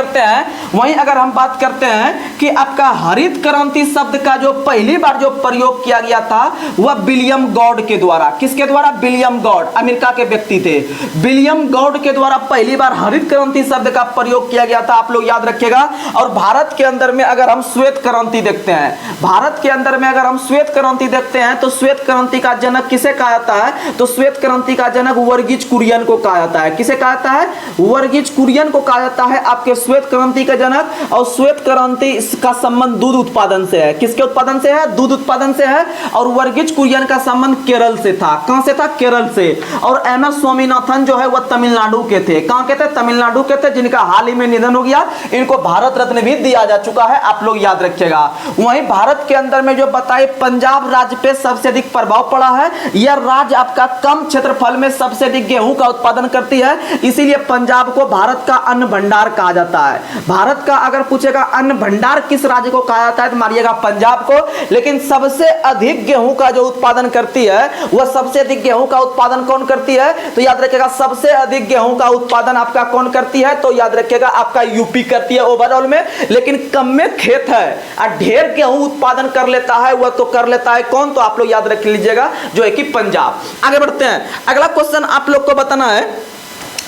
करते हैं कि आपका हरित क्रांति शब्द का जो पहली बार जो प्रयोग किया गया था वह विलियम गॉड के द्वारा। किसके द्वारा, विलियम गॉड, अमेरिका के व्यक्ति थे। विलियम गॉड के द्वारा पहली बार हरित क्रांति शब्द का प्रयोग किया गया था, आप लोग याद रखिएगा। और भारत के अंदर में अगर हम श्वेत क्रांति देखते हैं, भारत के अंदर में अगर हम श्वेत क्रांति देखते हैं तो श्वेत क्रांति का जनक किसे कहा जाता है, तो श्वेत क्रांति का जनक वर्गीज कुरियन को कहा जाता है। किसे कहा जाता है, वर्गीज कुरियन को कहा जाता है आपके श्वेत क्रांति का जनक, और श्वेत क्रांति का संबंध दूध उत्पादन से है। किसके उत्पादन से है? दूध उत्पादन से है। और वर्गीज कुरियन का संबंध केरल से था। कहां से था? केरल से। और एम एस स्वामीनाथन जो है वह तमिलनाडु के थे। कहां के थे? तमिलनाडु के थे, जिनका हाल ही में निधन हो गया। इनको भारत रत्न भी दिया जा चुका है, आप लोग याद रखिएगा। वहीं भारत के अंदर में जो बताए पंजाब राज्य पे सबसे अधिक प्रभाव पड़ा है। यह राज्य आपका कम क्षेत्रफल में सबसे अधिक गेहूं का उत्पादन करती है, इसीलिए पंजाब को भारत का अन्न भंडार कहा जाता है। भारत का अगर पूछेगा अन्न भंडार किस राज्य को कहा जाता है तो मानिएगा पंजाब को। लेकिन सबसे अधिक गेहूं का जो उत्पादन करती है, वह सबसे अधिक गेहूं का उत्पादन कौन करती है? तो याद रखिएगा सबसे अधिक गेहूं का उत्पादन आपका कौन करती है? तो याद रखिएगा आपका यूपी करती है ओवरऑल में। लेकिन कम में खेत है और ढेर गेहूं उत्पादन कर लेता है, वह तो कर लेता है कौन? तो आप लोग याद रख लीजिएगा, जो है कि पंजाब। आगे बढ़ते हैं। अगला क्वेश्चन आप लोग को बताना है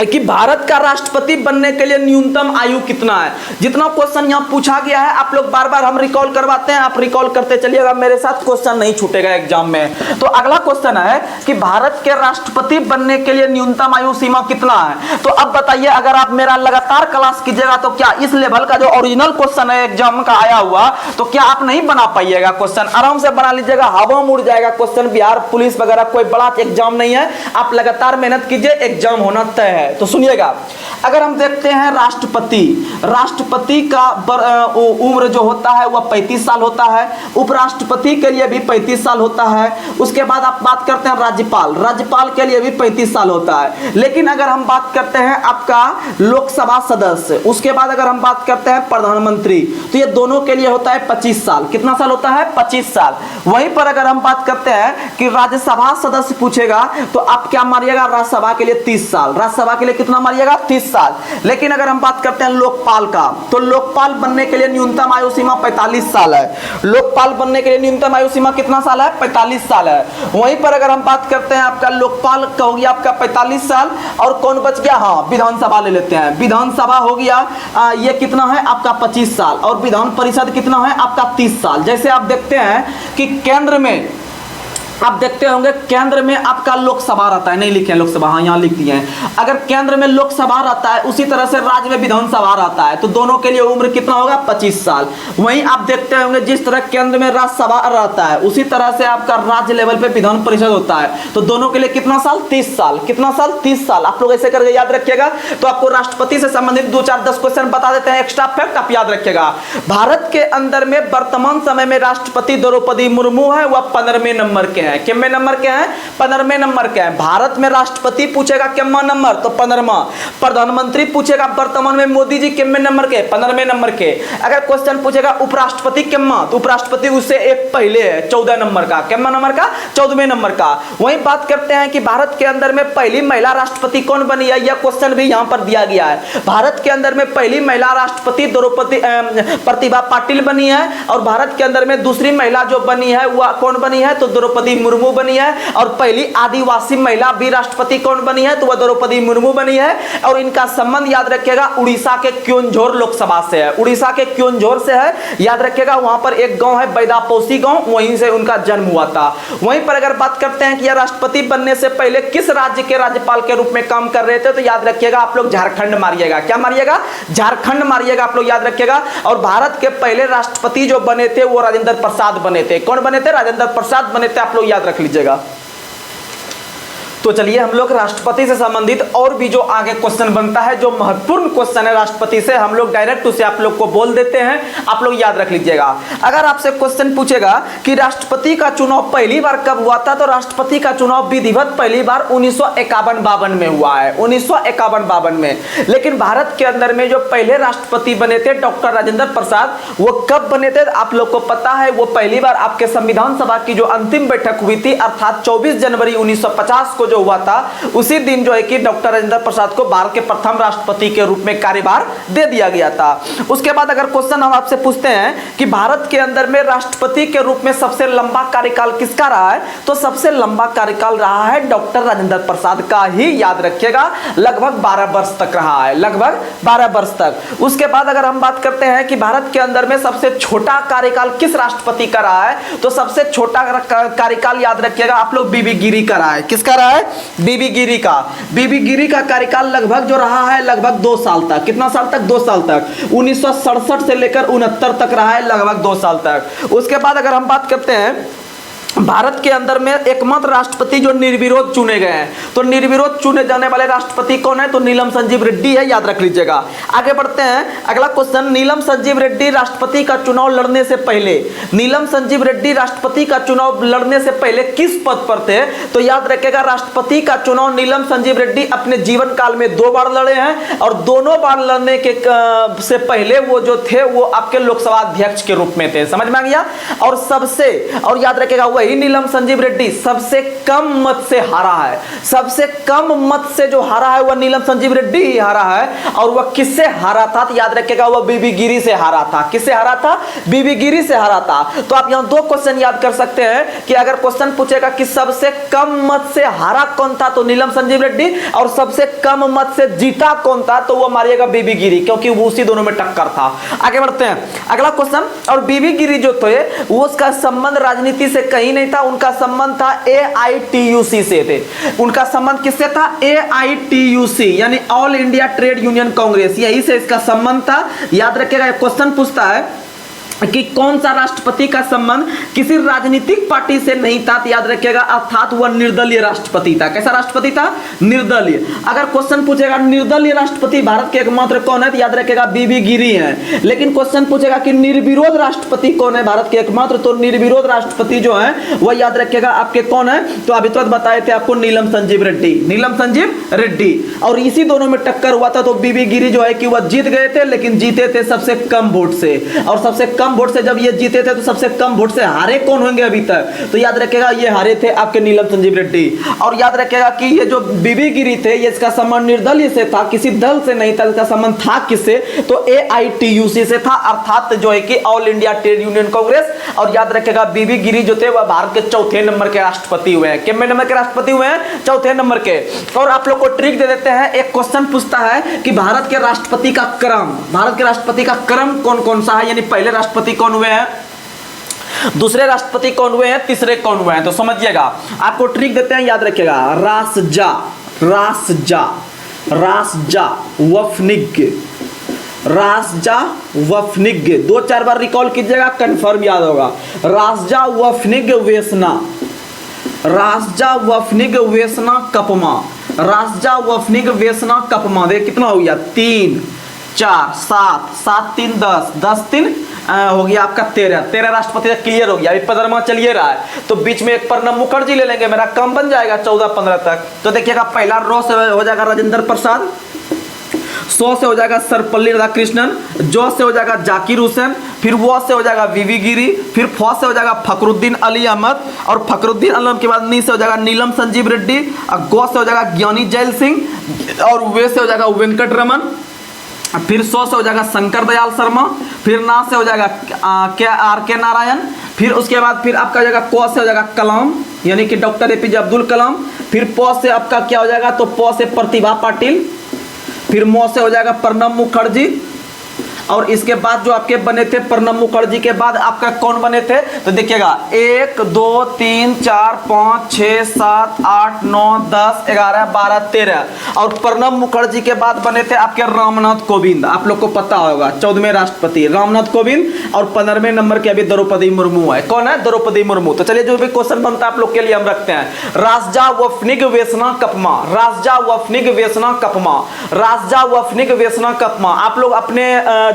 कि भारत का राष्ट्रपति बनने के लिए न्यूनतम आयु कितना है। जितना क्वेश्चन यहां पूछा गया है आप लोग बार बार हम रिकॉल करवाते हैं, आप रिकॉल करते चलिएगा, मेरे साथ क्वेश्चन नहीं छूटेगा एग्जाम में। तो अगला क्वेश्चन है कि भारत के राष्ट्रपति बनने के लिए न्यूनतम आयु सीमा कितना है। तो अब बताइए, अगर आप मेरा लगातार क्लास कीजिएगा तो क्या इस लेवल का जो ओरिजिनल क्वेश्चन है एग्जाम का आया हुआ, तो क्या आप नहीं बना पाइएगा? क्वेश्चन आराम से बना लीजिएगा, हवा में उड़ जाएगा क्वेश्चन। बिहार पुलिस वगैरह कोई बड़ा एग्जाम नहीं है, आप लगातार मेहनत कीजिए, एग्जाम होना तय है। तो सुनिएगा, अगर हम देखते हैं राष्ट्रपति का उम्र जो होता है वह 35 साल होता है। उपराष्ट्रपति के लिए भी 35 साल होता है। उसके बाद आप बात करते हैं राज्यपाल के लिए भी 35 साल होता है। लेकिन अगर हम बात करते हैं आपका लोकसभा सदस्य, उसके बाद अगर हम बात करते हैं प्रधानमंत्री, तो ये दोनों के लिए होता है 25 साल। कितना साल होता है? 25 साल। वहीं पर अगर हम बात करते हैं कि राज्यसभा सदस्य पूछेगा तो आप क्या मारिएगा? राज्यसभा के लिए 30 साल। राज्यसभा के लिए कितना मारिएगा? 30 साल। लेकिन अगर हम बात करते हैं लोकपाल का, तो लोकपाल बनने के लिए न्यूनतम आयु सीमा 45 साल है। लोकपाल बनने के लिए न्यूनतम आयु सीमा कितना साल है? 45 साल है। वहीं पर अगर हम बात करते हैं आपका लोकपाल का हो गया आपका 45 साल, और कौन बच गया? हाँ, विधानसभा ले लेते हैं। विधानसभा हो गया ये कितना है आपका? 25 साल। और विधान परिषद कितना है आपका? 30 साल। जैसे आप देखते हैं कि केंद्र में आप देखते होंगे केंद्र में आपका लोकसभा रहता है, नहीं लिखे हैं लोकसभा, हाँ यहाँ लिख दिए हैं। अगर केंद्र में लोकसभा रहता है उसी तरह से राज्य में विधानसभा रहता है, तो दोनों के लिए उम्र कितना होगा? 25 साल। वहीं आप देखते होंगे जिस तरह केंद्र में राज्यसभा रहता है उसी तरह से आपका राज्य लेवल पे विधान परिषद होता है, तो दोनों के लिए कितना साल? 30 साल। कितना साल? 30 साल। आप लोग ऐसे करके याद रखिएगा। तो आपको राष्ट्रपति से संबंधित 2-4-10 क्वेश्चन बता देते हैं, एक्स्ट्रा फैक्ट आप याद रखिएगा। भारत के अंदर में वर्तमान समय में राष्ट्रपति द्रौपदी मुर्मू है, वह 15वें नंबर के हैं। कितने नंबर के हैं? 15वें नंबर के हैं। भारत में राष्ट्रपति पूछेगा कितना नंबर? तो 15वां। प्रधानमंत्री पूछेगा वर्तमान में मोदी जी कितने नंबर के? 15वें नंबर के। अगर क्वेश्चन पूछेगा उपराष्ट्रपति कितना, तो उपराष्ट्रपति उससे एक पहले है, 14 नंबर का। कितना नंबर का? 14वें नंबर का। वहीं बात करते हैं कि भारत के अंदर में पहली महिला राष्ट्रपति कौन बनी है, यह क्वेश्चन भी यहां पर दिया गया है। भारत के अंदर में पहली महिला राष्ट्रपति द्रौपदी प्रतिभा पाटिल बनी है, और भारत के अंदर में दूसरी महिला जो बनी है वह कौन बनी है? तो द्रौपदी मुर्मू बनी है। और पहली आदिवासी महिला भी राष्ट्रपति कौन बनी है? तो वह द्रौपदी मुर्मू बनी है। और इनका संबंध याद रखिएगा उड़ीसा के क्योंझोर लोकसभा से है। उड़ीसा के क्योंझोर से है, याद रखिएगा। वहां पर एक गांव है बैदापोसी गांव, वहीं से उनका जन्म हुआ था। वहीं पर अगर बात करते हैं कि यह राष्ट्रपति बनने से पहले किस राज्य के राज्यपाल के रूप में काम कर रहे थे, तो याद रखिएगा आप लोग झारखंड मारिएगा। क्या मारिएगा? झारखंड मारिएगा, आप लोग याद रखिएगा। और भारत के पहले राष्ट्रपति जो बने थे वो राजेंद्र प्रसाद बने थे। कौन बने थे? राजेंद्र प्रसाद बने थे, आप लोग याद रख लीजिएगा। तो चलिए हम लोग राष्ट्रपति से संबंधित और भी जो आगे क्वेश्चन बनता है, जो महत्वपूर्ण क्वेश्चन है राष्ट्रपति से, हम लोग डायरेक्ट उसे आप लोग को बोल देते हैं, आप लोग याद रख लीजिएगा। अगर आपसे क्वेश्चन पूछेगा कि राष्ट्रपति का चुनाव पहली बार कब हुआ था, तो राष्ट्रपति का चुनाव विधिवत पहली बार 1951-52 में हुआ है, 1951-52 में। लेकिन भारत के अंदर में जो पहले राष्ट्रपति बने थे डॉक्टर राजेंद्र प्रसाद, वो कब बने थे आपको लोग को पता है? वो पहली बार आपके संविधान सभा की जो अंतिम बैठक हुई थी, अर्थात 24 जनवरी 1950 को जो हुआ था, उसी दिन जो है कि डॉक्टर राजेंद्र प्रसाद को भारत के प्रथम राष्ट्रपति के रूप में कार्यभार दे दिया गया था। उसके बाद अगर क्वेश्चन हम आपसे पूछते हैं कि भारत के अंदर में राष्ट्रपति के रूप में सबसे लंबा कार्यकाल किसका रहा है, तो सबसे लंबा कार्यकाल रहा है डॉक्टर राजेंद्र प्रसाद का ही, याद रखिएगा। लगभग 12 वर्ष तक रहा है, लगभग 12 वर्ष तक। उसके बाद अगर हम बात करते हैं कि भारत के अंदर में सबसे छोटा कार्यकाल किस राष्ट्रपति का रहा है, तो सबसे छोटा कार्यकाल याद रखिएगा आप लोग बीबी गिरी का रहा है। किसका रहा है? है बीबी गिरी का। बीबी गिरी का कार्यकाल लगभग जो रहा है लगभग 2 साल तक। कितना साल तक? 2 साल तक। 1967 से लेकर 69 तक रहा है, लगभग 2 साल तक। उसके बाद अगर हम बात करते हैं भारत के अंदर में एकमात्र राष्ट्रपति जो निर्विरोध चुने गए हैं, तो निर्विरोध चुने जाने वाले राष्ट्रपति कौन है? तो नीलम संजीव रेड्डी है, याद रख लीजिएगा। आगे बढ़ते हैं, अगला क्वेश्चन, नीलम संजीव रेड्डी राष्ट्रपति का चुनाव लड़ने से पहले, नीलम संजीव रेड्डी राष्ट्रपति का चुनाव लड़ने से पहले किस पद पर थे? तो याद रखिएगा राष्ट्रपति का चुनाव नीलम संजीव रेड्डी अपने जीवन काल में 2 बार लड़े हैं, और दोनों बार लड़ने के से पहले वो जो थे वो आपके लोकसभा अध्यक्ष के रूप में थे। समझ में आ गया? और याद रखिएगा वही नीलम संजीव रेड्डी सबसे कम मत से हारा है। सबसे कम मत से जो हारा है वह नीलम संजीव रेड्डी ही हारा है। और वह किससे हारा था? तो याद रखिएगा वह बीबी गिरी से हारा था। किससे हारा था? बीबी गिरी से हारा था। तो आप यहां 2 क्वेश्चन याद कर सकते हैं कि अगर क्वेश्चन पूछेगा कि सबसे कम मत से हारा कौन था, तो नीलम संजीव रेड्डी, और सबसे कम मत से जीता कौन था, तो वह मारिएगा बीबी गिरी, क्योंकि वो उसी दोनों में टक्कर था। आगे बढ़ते हैं, अगला क्वेश्चन, और बीबी गिरी जो थे वो उसका संबंध राजनीति से कहीं नहीं था, उनका संबंध था AITUC से थे। उनका संबंध किससे था? AITUC यानी all India trade union Congress, यही से इसका संबंध था। याद रखिएगा क्वेश्चन पूछता है कि कौन सा राष्ट्रपति का संबंध किसी राजनीतिक पार्टी से नहीं था, तो याद रखिएगा अर्थात वह निर्दलीय राष्ट्रपति था। कैसा राष्ट्रपति था? निर्दलीय। अगर क्वेश्चन पूछेगा निर्दलीय राष्ट्रपति भारत के एकमात्र कौन है, तो याद रखिएगा बीबी गिरी है। लेकिन क्वेश्चन पूछेगा कि निर्विरोध राष्ट्रपति कौन है भारत के एकमात्र, तो निर्विरोध राष्ट्रपति जो है वह याद रखिएगा आपके कौन है? तो अभी तुरंत बताए थे आपको नीलम संजीव रेड्डी, नीलम संजीव रेड्डी। और इसी दोनों में टक्कर हुआ था, तो बीबी गिरी जो है कि वह जीत गए थे, लेकिन जीते थे सबसे कम वोट से। और सबसे कम वोट से जब ये जीते थे तो सबसे कम वोट से हारे कौन होंगे अभी तक? तो याद रखिएगा ये हारे थे आपके नीलम संजीव रेड्डी। और याद रखिएगा कि ये जो बीबी गिरी थे ये इसका संबंध निर्दलीय से था, किसी दल से नहीं था। इसका संबंध था किससे? तो AITUC से था, अर्थात जो है कि all India trade union Congress. और याद रखिएगा बीबी गिरी जो थे वह भारत के 4थे नंबर के राष्ट्रपति हुए हैं। कितने नंबर के राष्ट्रपति हुए हैं? 4थे नंबर के। और आप लोग को ट्रिक दे देते हैं, एक क्वेश्चन पूछता है कि भारत के राष्ट्रपति का क्रम, भारत के राष्ट्रपति का क्रम कौन कौन सा है, यानी पहले राष्ट्रपति कौन हुए हैं, दूसरे राष्ट्रपति कौन हुए हैं, तीसरे कौन हुए हैं। तो समझिएगा, आपको ट्रिक देते हैं, याद रखिएगा, रासजा वफनिग 2-4 बार रिकॉल कीजिएगा, कंफर्म याद होगा। रासजा वफनिग वेसना कपमा। देख कितना हो गया? 3 4 7 7 3 10 10 3 हो गया आपका 13 राष्ट्रपति क्लियर हो गया। अभी 15वां चलिए रहा है, तो बीच में एक प्रणब मुखर्जी ले लेंगे, मेरा कम बन जाएगा 14-15 तक। तो देखिएगा पहला रो से हो जाएगा राजेंद्र प्रसाद, 100 से हो जाएगा सर्वपल्ली राधाकृष्णन, जो से हो जाएगा जाकिर हुसैन, फिर वो से हो जाएगा बीबी गिरी, फिर फ से हो जाएगा फखरुद्दीन अली अहमद, और फखरुद्दीन अली के बाद नी से हो जाएगा नीलम संजीव रेड्डी, और गौ से हो जाएगा ज्ञानी जैल सिंह, और वे से हो जाएगा वेंकट रमन, फिर 100 से हो जाएगा शंकर दयाल शर्मा, फिर ना से हो जाएगा RK नारायण, फिर उसके बाद फिर आपका हो जाएगा क से हो जाएगा कलाम यानी कि डॉक्टर APJ अब्दुल कलाम, फिर प से आपका क्या हो जाएगा, तो प से प्रतिभा पाटिल, फिर मो से हो जाएगा प्रणब मुखर्जी, और इसके बाद जो आपके बने थे प्रणब मुखर्जी के बाद आपका कौन बने थे, तो देखिएगा 1 2 3 4 5 6 7 8 9 10 11 12 13, और प्रणब मुखर्जी के बाद बने थे आपके रामनाथ कोविंद। आप लोग को पता होगा 14वें राष्ट्रपति रामनाथ कोविंद, और 15वें नंबर के अभी द्रौपदी मुर्मू है। कौन है? द्रौपदी मुर्मू। तो चलिए जो भी क्वेश्चन बनता है आप लोग के लिए हम रखते हैं। रासजा वफनिग वेसना कपमा। आप लोग अपने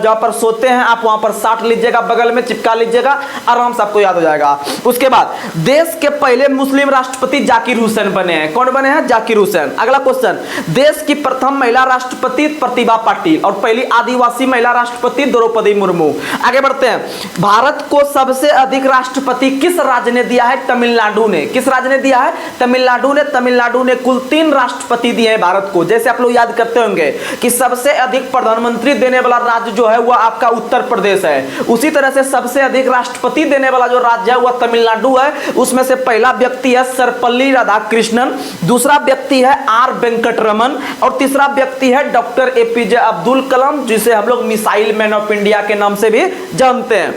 जहाँ पर सोते हैं आप वहां पर साट लीजिएगा, बगल में चिपका लीजिएगा, आराम से आपको याद हो जाएगा। उसके बाद देश के पहले मुस्लिम राष्ट्रपति जाकिर हुसैन बने हैं। कौन बने हैं? जाकिर हुसैन। अगला क्वेश्चन, देश की प्रथम महिला राष्ट्रपति प्रतिभा पाटिल, और पहली आदिवासी महिला राष्ट्रपति द्रौपदी मुर्मू। आगे बढ़ते हैं, भारत को सबसे अधिक राष्ट्रपति किस राज्य ने दिया है? तमिलनाडु ने। किस राज्य ने दिया है? तमिलनाडु ने। तमिलनाडु ने कुल 3 राष्ट्रपति दिए हैं भारत को। जैसे आप लोग याद करते होंगे कि सबसे अधिक प्रधानमंत्री देने वाला राज्य जो है वह आपका उत्तर प्रदेश है, उसी तरह से सबसे अधिक राष्ट्रपति देने वाला जो राज्य है वह तमिलनाडु है। उसमें से पहला व्यक्ति है सर्वपल्ली राधाकृष्णन, दूसरा व्यक्ति है R वेंकट रमन, और तीसरा व्यक्ति है डॉक्टर APJ अब्दुल कलाम, जिसे हम लोग मिसाइल मैन ऑफ इंडिया के नाम से भी जानते हैं।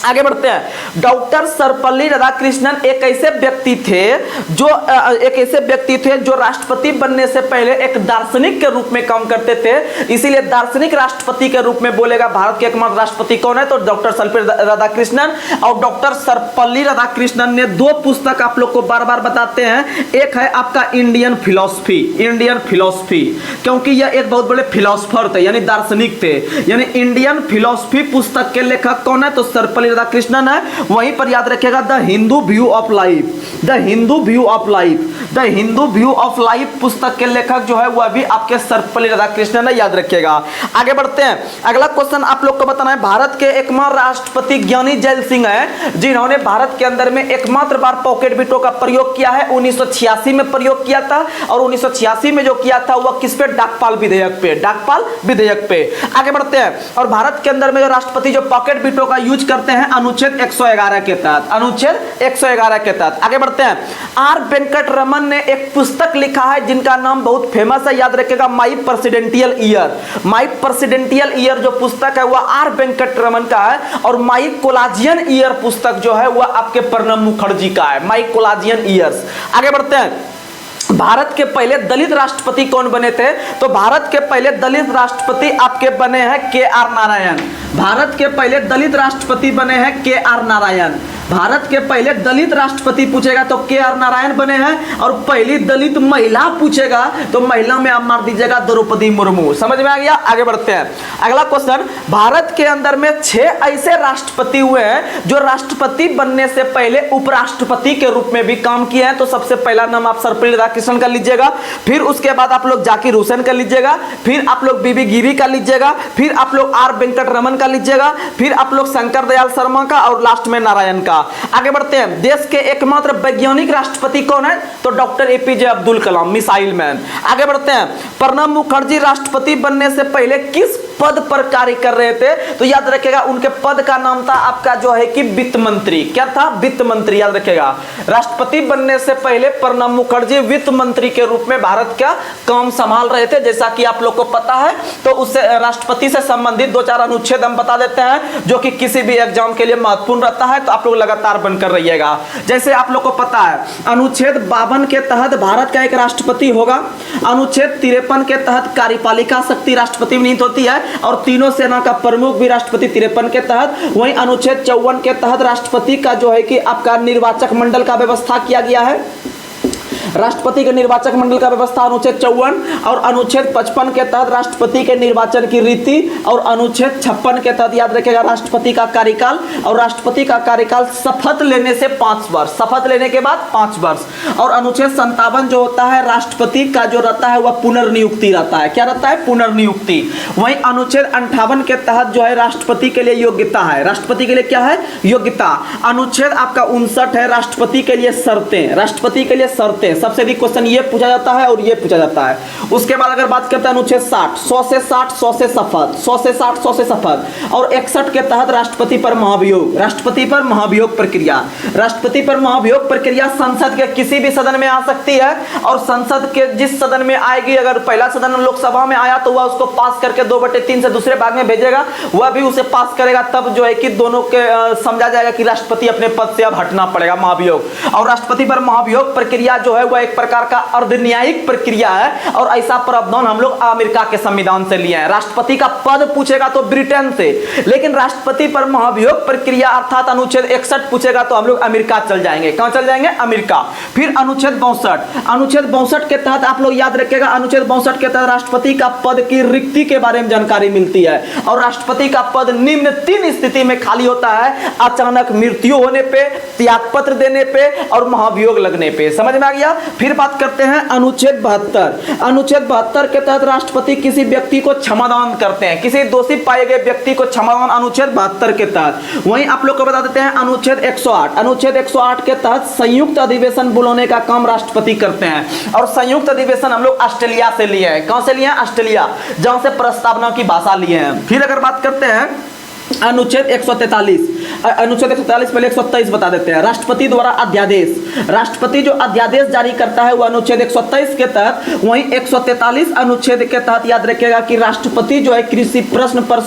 आगे बढ़ते हैं। डॉक्टर सर्वपल्ली राधाकृष्णन एक ऐसे व्यक्ति थे जो राष्ट्रपति बनने से पहले एक दार्शनिक के रूप में काम करते थे, इसीलिए दार्शनिक राष्ट्रपति के रूप में बोलेगा। भारत के एकमात्र राष्ट्रपति कौन है? तो डॉक्टर सर्वपल्ली राधाकृष्णन। और डॉक्टर सर्वपल्ली राधाकृष्णन ने 2 पुस्तक आप लोग को बार बार बताते हैं। एक है आपका इंडियन फिलोसफी, क्योंकि यह एक बहुत बड़े फिलोसफर थे, यानी दार्शनिक थे। यानी इंडियन फिलोसफी पुस्तक के लेखक कौन है? तो सर्वपल्ली राधाकृष्णन है। वहीं पर याद रखिएगा the Hindu view of life पुस्तक के लेखक जो है वह भी आपके सर्वपल्ली राधाकृष्णन है, याद रखिएगा। आगे बढ़ते हैं। अगला क्वेश्चन आप लोग को बताना है। भारत के एकमात्र राष्ट्रपति ज्ञानी जैल सिंह है, जिन्होंने भारत के अंदर में एकमात्र बार पॉकेट बिटों का प्रयोग किया है। 1986 में प्रयोग किया था, और 1986 में जो किया था वह किस पे? डाकपाल विधेयक पे। आगे बढ़ते हैं। और भारत के अंदर में जो राष्ट्रपति जो पॉकेट बिटों का यूज करते हैं अनुच्छेद 111 के तहत। आगे बढ़ते हैं। आर वेंकट रमन ने एक पुस्तक लिखा है जिनका नाम बहुत फेमस है, याद रखिएगा, माई प्रेसिडेंटियल ईयर जो पुस्तक है वह आर वेंकट रमन का है। और माई कोलाजियन ईयर पुस्तक जो है वह आपके प्रणब मुखर्जी का है, माई कोलाजियन ईयर्स। आगे बढ़ते हैं। भारत के पहले दलित राष्ट्रपति कौन बने थे? तो भारत के पहले दलित राष्ट्रपति आपके बने हैं के आर नारायण। भारत के पहले दलित राष्ट्रपति बने हैं के आर नारायण। भारत के पहले दलित राष्ट्रपति पूछेगा तो के आर नारायण बने हैं। और पहली दलित महिला पूछेगा तो महिला में आप मार दीजिएगा द्रौपदी मुर्मू। समझ में आ गया? आगे बढ़ते हैं। अगला क्वेश्चन। भारत के अंदर में 6 ऐसे राष्ट्रपति हुए हैं जो राष्ट्रपति बनने से पहले उपराष्ट्रपति के रूप में भी काम किए हैं। तो सबसे पहला नाम आप सर्वपल्ली राधाकृष्णन का लीजिएगा, फिर उसके बाद आप लोग जाकिर हुसैन का लीजिएगा, फिर आप लोग बीबी गिरी का लीजिएगा, फिर आप लोग आर वेंकट रमन का लीजिएगा, फिर आप लोग शंकर दयाल शर्मा का, और लास्ट में नारायण का। आगे बढ़ते हैं। देश के एकमात्र वैज्ञानिक राष्ट्रपति कौन है? तो doctor APJ Abdul Kalam, missile man. आगे बढ़ते हैं। प्रणब मुखर्जी राष्ट्रपति बनने से पहले किस पद पर कार्य कर रहे थे? तो याद रखिएगा उनके पद का नाम था आपका जो है कि वित्त मंत्री। क्या था? वित्त मंत्री, याद रखिएगा। राष्ट्रपति बनने से पहले प्रणब मुखर्जी वित्त मंत्री के रूप में भारत का काम संभाल रहे थे, जैसा कि आप लोग को पता है। तो उससे राष्ट्रपति से संबंधित 2-4 अनुच्छेद हम बता देते हैं जो कि किसी भी एग्जाम के लिए महत्वपूर्ण रहता है, तो आप लोग लगातार बनकर रहिएगा। जैसे आप लोग को पता है अनुच्छेद 52 के तहत भारत का एक राष्ट्रपति होगा। अनुच्छेद 53 के तहत कार्यपालिका शक्ति राष्ट्रपति में निहित होती है, और तीनों सेना का प्रमुख भी राष्ट्रपति 53 के तहत। वहीं अनुच्छेद 54 के तहत राष्ट्रपति का जो है कि आपका निर्वाचक मंडल का व्यवस्था किया गया है। राष्ट्रपति के निर्वाचक मंडल का व्यवस्था अनुच्छेद 54, और अनुच्छेद 55 के तहत राष्ट्रपति के निर्वाचन की रीति, और अनुच्छेद 56 के तहत याद रखेगा राष्ट्रपति का कार्यकाल। और राष्ट्रपति का कार्यकाल शपथ लेने से 5 वर्ष, शपथ लेने के बाद 5 वर्ष। और अनुच्छेद 57 जो होता है राष्ट्रपति का जो रहता है वह पुनर्नियुक्ति रहता है। क्या रहता है? पुनर्नियुक्ति। वहीं अनुच्छेद 58 के तहत जो है राष्ट्रपति के लिए योग्यता है। राष्ट्रपति के लिए क्या है? योग्यता। अनुच्छेद आपका 59 है राष्ट्रपति के लिए शर्तें। राष्ट्रपति के लिए शर्तें सबसे अधिक क्वेश्चन ये पूछा जाता है और ये पूछा जाता है। उसके बाद अगर बात करते हैं अनुच्छेद 60, 100 से 60, 100 से शपथ, 100 से 60, 100 से शपथ। और 61 के तहत राष्ट्रपति पर महाभियोग, राष्ट्रपति पर महाभियोग प्रक्रिया। राष्ट्रपति पर महाभियोग प्रक्रिया संसद के किसी भी सदन में आ सकती है, और संसद के जिस सदन में आएगी, अगर पहला सदन लोकसभा में आया तो वह उसको पास करके 2/3 से दूसरे भाग में भेजेगा, वह भी उसे पास करेगा, तब जो है कि दोनों के समझा जाएगा कि राष्ट्रपति अपने पद से अब हटना पड़ेगा, महाभियोग। और राष्ट्रपति पर महाभियोग प्रक्रिया जो है वह एक प्रकार का अर्धन्यायिक प्रक्रिया है, और ऐसा प्रावधान हम लोग अमेरिका के संविधान से लिए हैं। राष्ट्रपति का पद पूछेगा तो ब्रिटेन से, लेकिन राष्ट्रपति पर महाभियोग प्रक्रिया अर्थात अनुच्छेद 61 पूछेगा तो हम लोग अमेरिका चल जाएंगे। कहां चल जाएंगे? अमेरिका। फिर अनुच्छेद 62, अनुच्छेद 62 के तहत आप लोग याद रखिएगा, अनुच्छेद 62 के तहत राष्ट्रपति का पद की रिक्ति के बारे में जानकारी मिलती है, और राष्ट्रपति का पद निम्न 3 स्थिति में खाली होता है: अचानक मृत्यु होने पे, त्यागपत्र देने पे, और महाभियोग लगने पे। समझ में आ गया? फिर बात करते हैं अनुच्छेद 72। अनुच्छेद 72 के तहत राष्ट्रपति किसी व्यक्ति को क्षमादान करते हैं, किसी दोषी पाए गए व्यक्ति को क्षमादान, अनुच्छेद 72 के तहत। वहीं आप लोग को बता देते हैं अनुच्छेद 108, अनुच्छेद 108 के तहत संयुक्त अधिवेशन बुलाने का काम राष्ट्रपति करते हैं, और संयुक्त अधिवेशन हम लोग ऑस्ट्रेलिया से लिए हैं। कहां से लिए हैं? ऑस्ट्रेलिया, जहां से प्रस्तावना की भाषा लिए हैं। फिर अगर बात करते हैं अनुच्छेद 143, अनुच्छेद 143 पहले 127 बता देते हैं। राष्ट्रपति द्वारा अध्यादेश, राष्ट्रपति जो अध्यादेश जारी करता है वो अनुच्छेद 127 के तहत, वहीं 143 अनुच्छेद के तहत याद रखिएगा कि राष्ट्रपति जो है किसी प्रश्न पर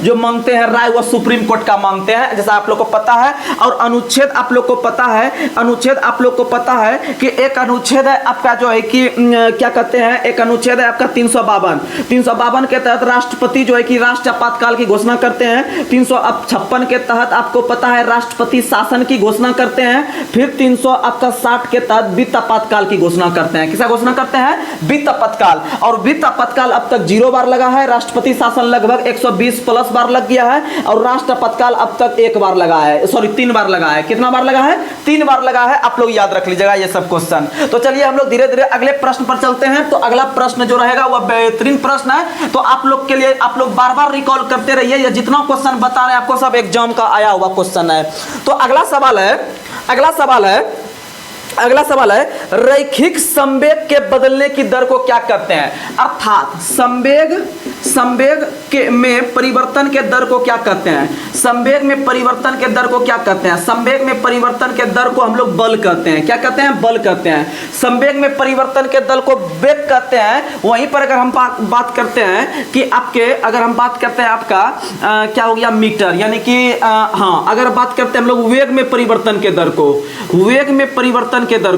जो मांगते हैं राय वो सुप्रीम कोर्ट का मांगते हैं, जैसा आप लोग को पता है। और अनुच्छेद आप लोग को पता है, अनुच्छेद आप लोग को पता है कि एक अनुच्छेद है आपका जो है कि क्या कहते हैं, एक अनुच्छेद है आपका 352 के तहत राष्ट्रपति जो है कि राष्ट्र आपातकाल की घोषणा करते हैं। 356 के तहत आपको पता है राष्ट्रपति शासन की घोषणा करते हैं। फिर 360 के तहत वित्त आपातकाल की घोषणा करते हैं। किसका घोषणा करते हैं? वित्त आपातकाल। और वित्त आपातकाल अब तक 0 बार लगा है, राष्ट्रपति शासन लगभग 120 प्लस बार लग गया है, और राष्ट्र आपातकाल अब तक 1 बार लगा है, सॉरी 3 बार लगा है। कितना बार लगा है? 3 बार लगा है। आप लोग याद रख लीजिएगा ये सब क्वेश्चन। तो चलिए हम लोग धीरे धीरे अगले प्रश्न पर चलते हैं। तो अगला प्रश्न जो रहेगा वह बेहतरीन प्रश्न है, तो आप लोग के लिए आप लोग बार बार रिकॉल करते रहिए। ये जितना क्वेश्चन बता रहे हैं आपको सब एग्जाम का आया हुआ क्वेश्चन है। तो अगला सवाल है रैखिक संवेग के बदलने की दर को क्या कहते हैं? अर्थात संवेग के में परिवर्तन के दर को क्या कहते हैं? संवेग में परिवर्तन के दर को क्या कहते हैं? संवेग में परिवर्तन के दर को हम लोग बल कहते हैं। क्या कहते हैं? बल कहते हैं। संवेग में परिवर्तन के दर को वेग कहते हैं। वहीं पर अगर हम बात करते हैं कि अगर हम बात करते हैं आपका क्या हो गया मीटर, यानी कि हाँ, अगर बात करते हैं हम लोग वेग में परिवर्तन के दर को, वेग में परिवर्तन के दर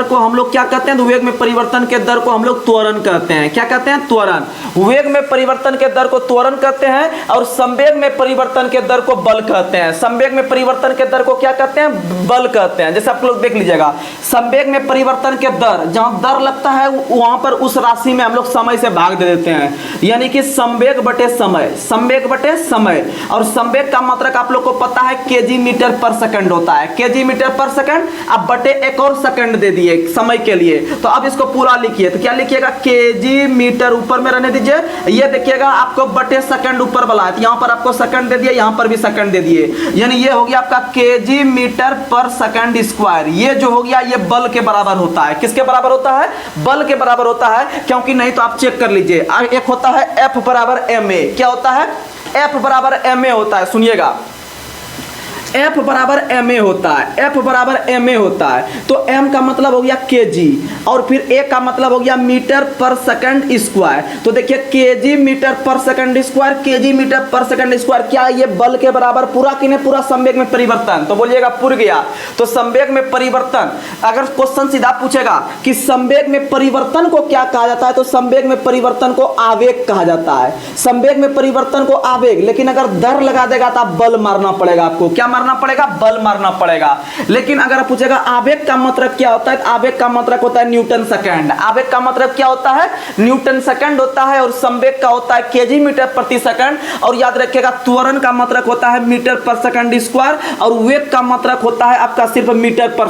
को हम लोग क्या कहते हैं? तो वेग में परिवर्तन के दर को हम लोग त्वरण कहते हैं। क्या कहते हैं? त्वरण। वेग में परिवर्तन के दर को त्वरण कहते हैं, और संवेग में परिवर्तन के दर को बल कहते हैं। संवेग में परिवर्तन के दर को क्या कहते हैं? बल कहते हैं। जैसे आप लोग देख लीजिएगा, संवेग में परिवर्तन के दर, जहां दर लगता है वहां पर उस राशि में हम लोग समय से भाग दे देते हैं, यानी कि संवेग बटे समय। और संवेग का मात्रक आप लोग को पता है केजी मीटर पर सेकंड होता है। केजी मीटर पर सेकंड, अब बटे 1 और सेकंड दे दिए समय के लिए। तो अब इसको पूरा लिखिए, तो क्या लिखिएगा? केजी मीटर ऊपर में रहने दीजिए। ये देखिएगा आपको बटे सेकंड ऊपर वाला है, तो यहां पर आपको सेकंड दे दिए, यहां पर भी सेकंड दे दिए, यानी ये हो गया आपका केजी मीटर पर सेकंड स्क्वायर। ये जो हो गया ये बल के बराबर होता है। किसके बराबर होता है? बल के बराबर होता है। क्योंकि नहीं तो आप चेक कर लीजिए, एक होता है F बराबर ma। क्या होता है? F बराबर ma होता है। सुनिएगा, F बराबर ma होता है। तो m का मतलब हो गया kg, और फिर a का मतलब हो गया मीटर पर सेकंड स्क्वायर। तो देखिए kg मीटर पर सेकंड स्क्वायर, kg मीटर पर सेकंड स्क्वायर, क्या ये बल के बराबर पूरा कि नहीं पूरा? संवेग में परिवर्तन, तो बोलिएगा पूर गया। तो संवेग में परिवर्तन, अगर क्वेश्चन सीधा पूछेगा कि संवेग में परिवर्तन को क्या कहा जाता है, तो संवेग में परिवर्तन को आवेग कहा जाता है। संवेग में परिवर्तन को आवेग, लेकिन अगर दर लगा देगा तो आप बल मारना पड़ेगा आपको। क्या मारना पड़ेगा? बल मारना पड़ेगा। लेकिन अगर पूछेगा आवेग का मात्रक क्या होता है, तो आवेग का मात्रक होता है न्यूटन सेकंड। आवेग का मात्रक क्या होता है? न्यूटन सेकंड होता है। और संवेग का होता है केजी मीटर प्रति सेकंड। और याद रखिएगा त्वरण का मात्रक होता है मीटर पर सेकंड स्क्वायर, और वेग का मात्रक होता है आपका सिर्फ मीटर पर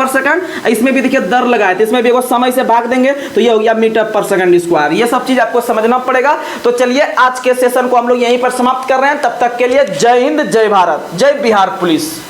सेकंड। इसमें भी देखिए दर लगाए, तो इसमें भी वो समय से भाग देंगे, तो ये हो गया मीटर पर सेकंड स्क्वायर। ये सब चीज आपको समझना पड़ेगा। तो चलिए आज के सेशन को हम लोग यहीं पर समाप्त कर रहे हैं। तब तक के लिए जय हिंद, जय भारत, जय बिहार पुलिस।